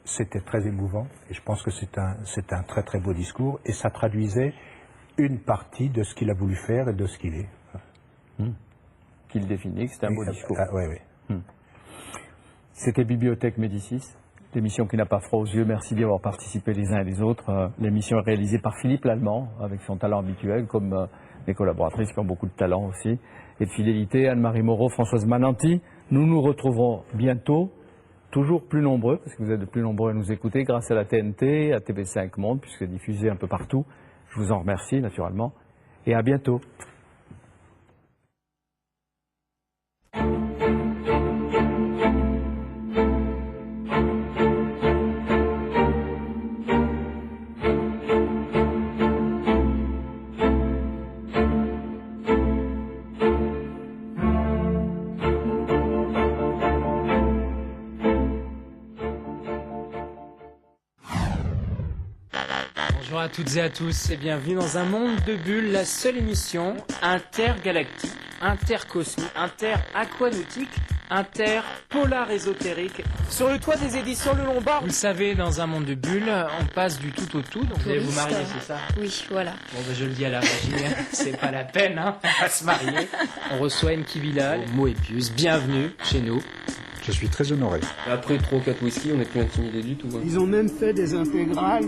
C'était très émouvant et je pense que c'est un très très beau discours et ça traduisait une partie de ce qu'il a voulu faire et de ce qu'il est. Qu'il définit, que c'était un beau discours. Oui. C'était Bibliothèque Médicis, l'émission qui n'a pas froid aux yeux. Merci d'y avoir participé les uns et les autres. L'émission est réalisée par Philippe Lallemand, avec son talent habituel, comme les collaboratrices qui ont beaucoup de talent aussi, et de fidélité. Anne-Marie Moreau, Françoise Mananti. Nous nous retrouverons bientôt, toujours plus nombreux, parce que vous êtes de plus nombreux à nous écouter, grâce à la TNT, à TV5 Monde, puisque c'est diffusé un peu partout. Je vous en remercie, naturellement, et à bientôt. Bonjour à toutes et à tous et bienvenue dans un monde de bulles, la seule émission intergalactique, intercosmique, interaquanautique Inter, polar ésotérique, sur le toit des éditions Le Lombard. Vous le savez, dans un monde de bulles, on passe du tout au tout, donc vous allez vous marier, c'est ça? Oui, voilà. Bon, bah, je le dis à la régie, hein, c'est pas la peine, hein, on va se marier. On reçoit Enki Bilal, Moebius, bienvenue chez nous. Je suis très honoré. Après 3 ou 4 whisky, on n'est plus intimidé du tout. Hein. Ils ont même fait des intégrales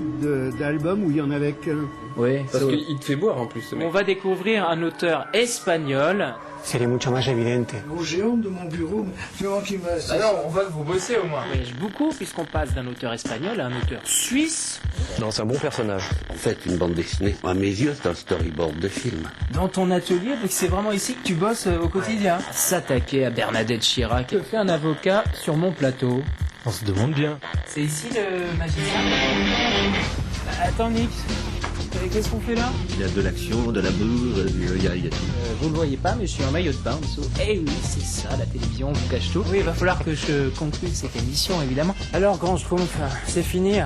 d'albums où il y en avait qu'un. Oui, parce qu'il te fait boire en plus, ce mec. On va découvrir un auteur espagnol. Serait mucho más evidente. J'ai honte de mon bureau, mais qui me... Ah non, on va vous bosser au moins. On voyage beaucoup puisqu'on passe d'un auteur espagnol à un auteur suisse. Non, c'est un bon personnage. En fait, une bande dessinée, à mes yeux, c'est un storyboard de film. Dans ton atelier, donc c'est vraiment ici que tu bosses au quotidien. S'attaquer à Bernadette Chirac. Que fait un avocat sur mon plateau? On se demande bien. C'est ici le magicien? Attends, Nick. Qu'est-ce qu'on fait là? Il y a de l'action, de la bourre, il y a tout. Vous le voyez pas, mais je suis en maillot de bain en dessous. Eh oui, c'est ça, la télévision, on vous cache tout. Oui, il va falloir que je conclue cette émission, évidemment. Alors, Grand Schtroumpf, c'est fini.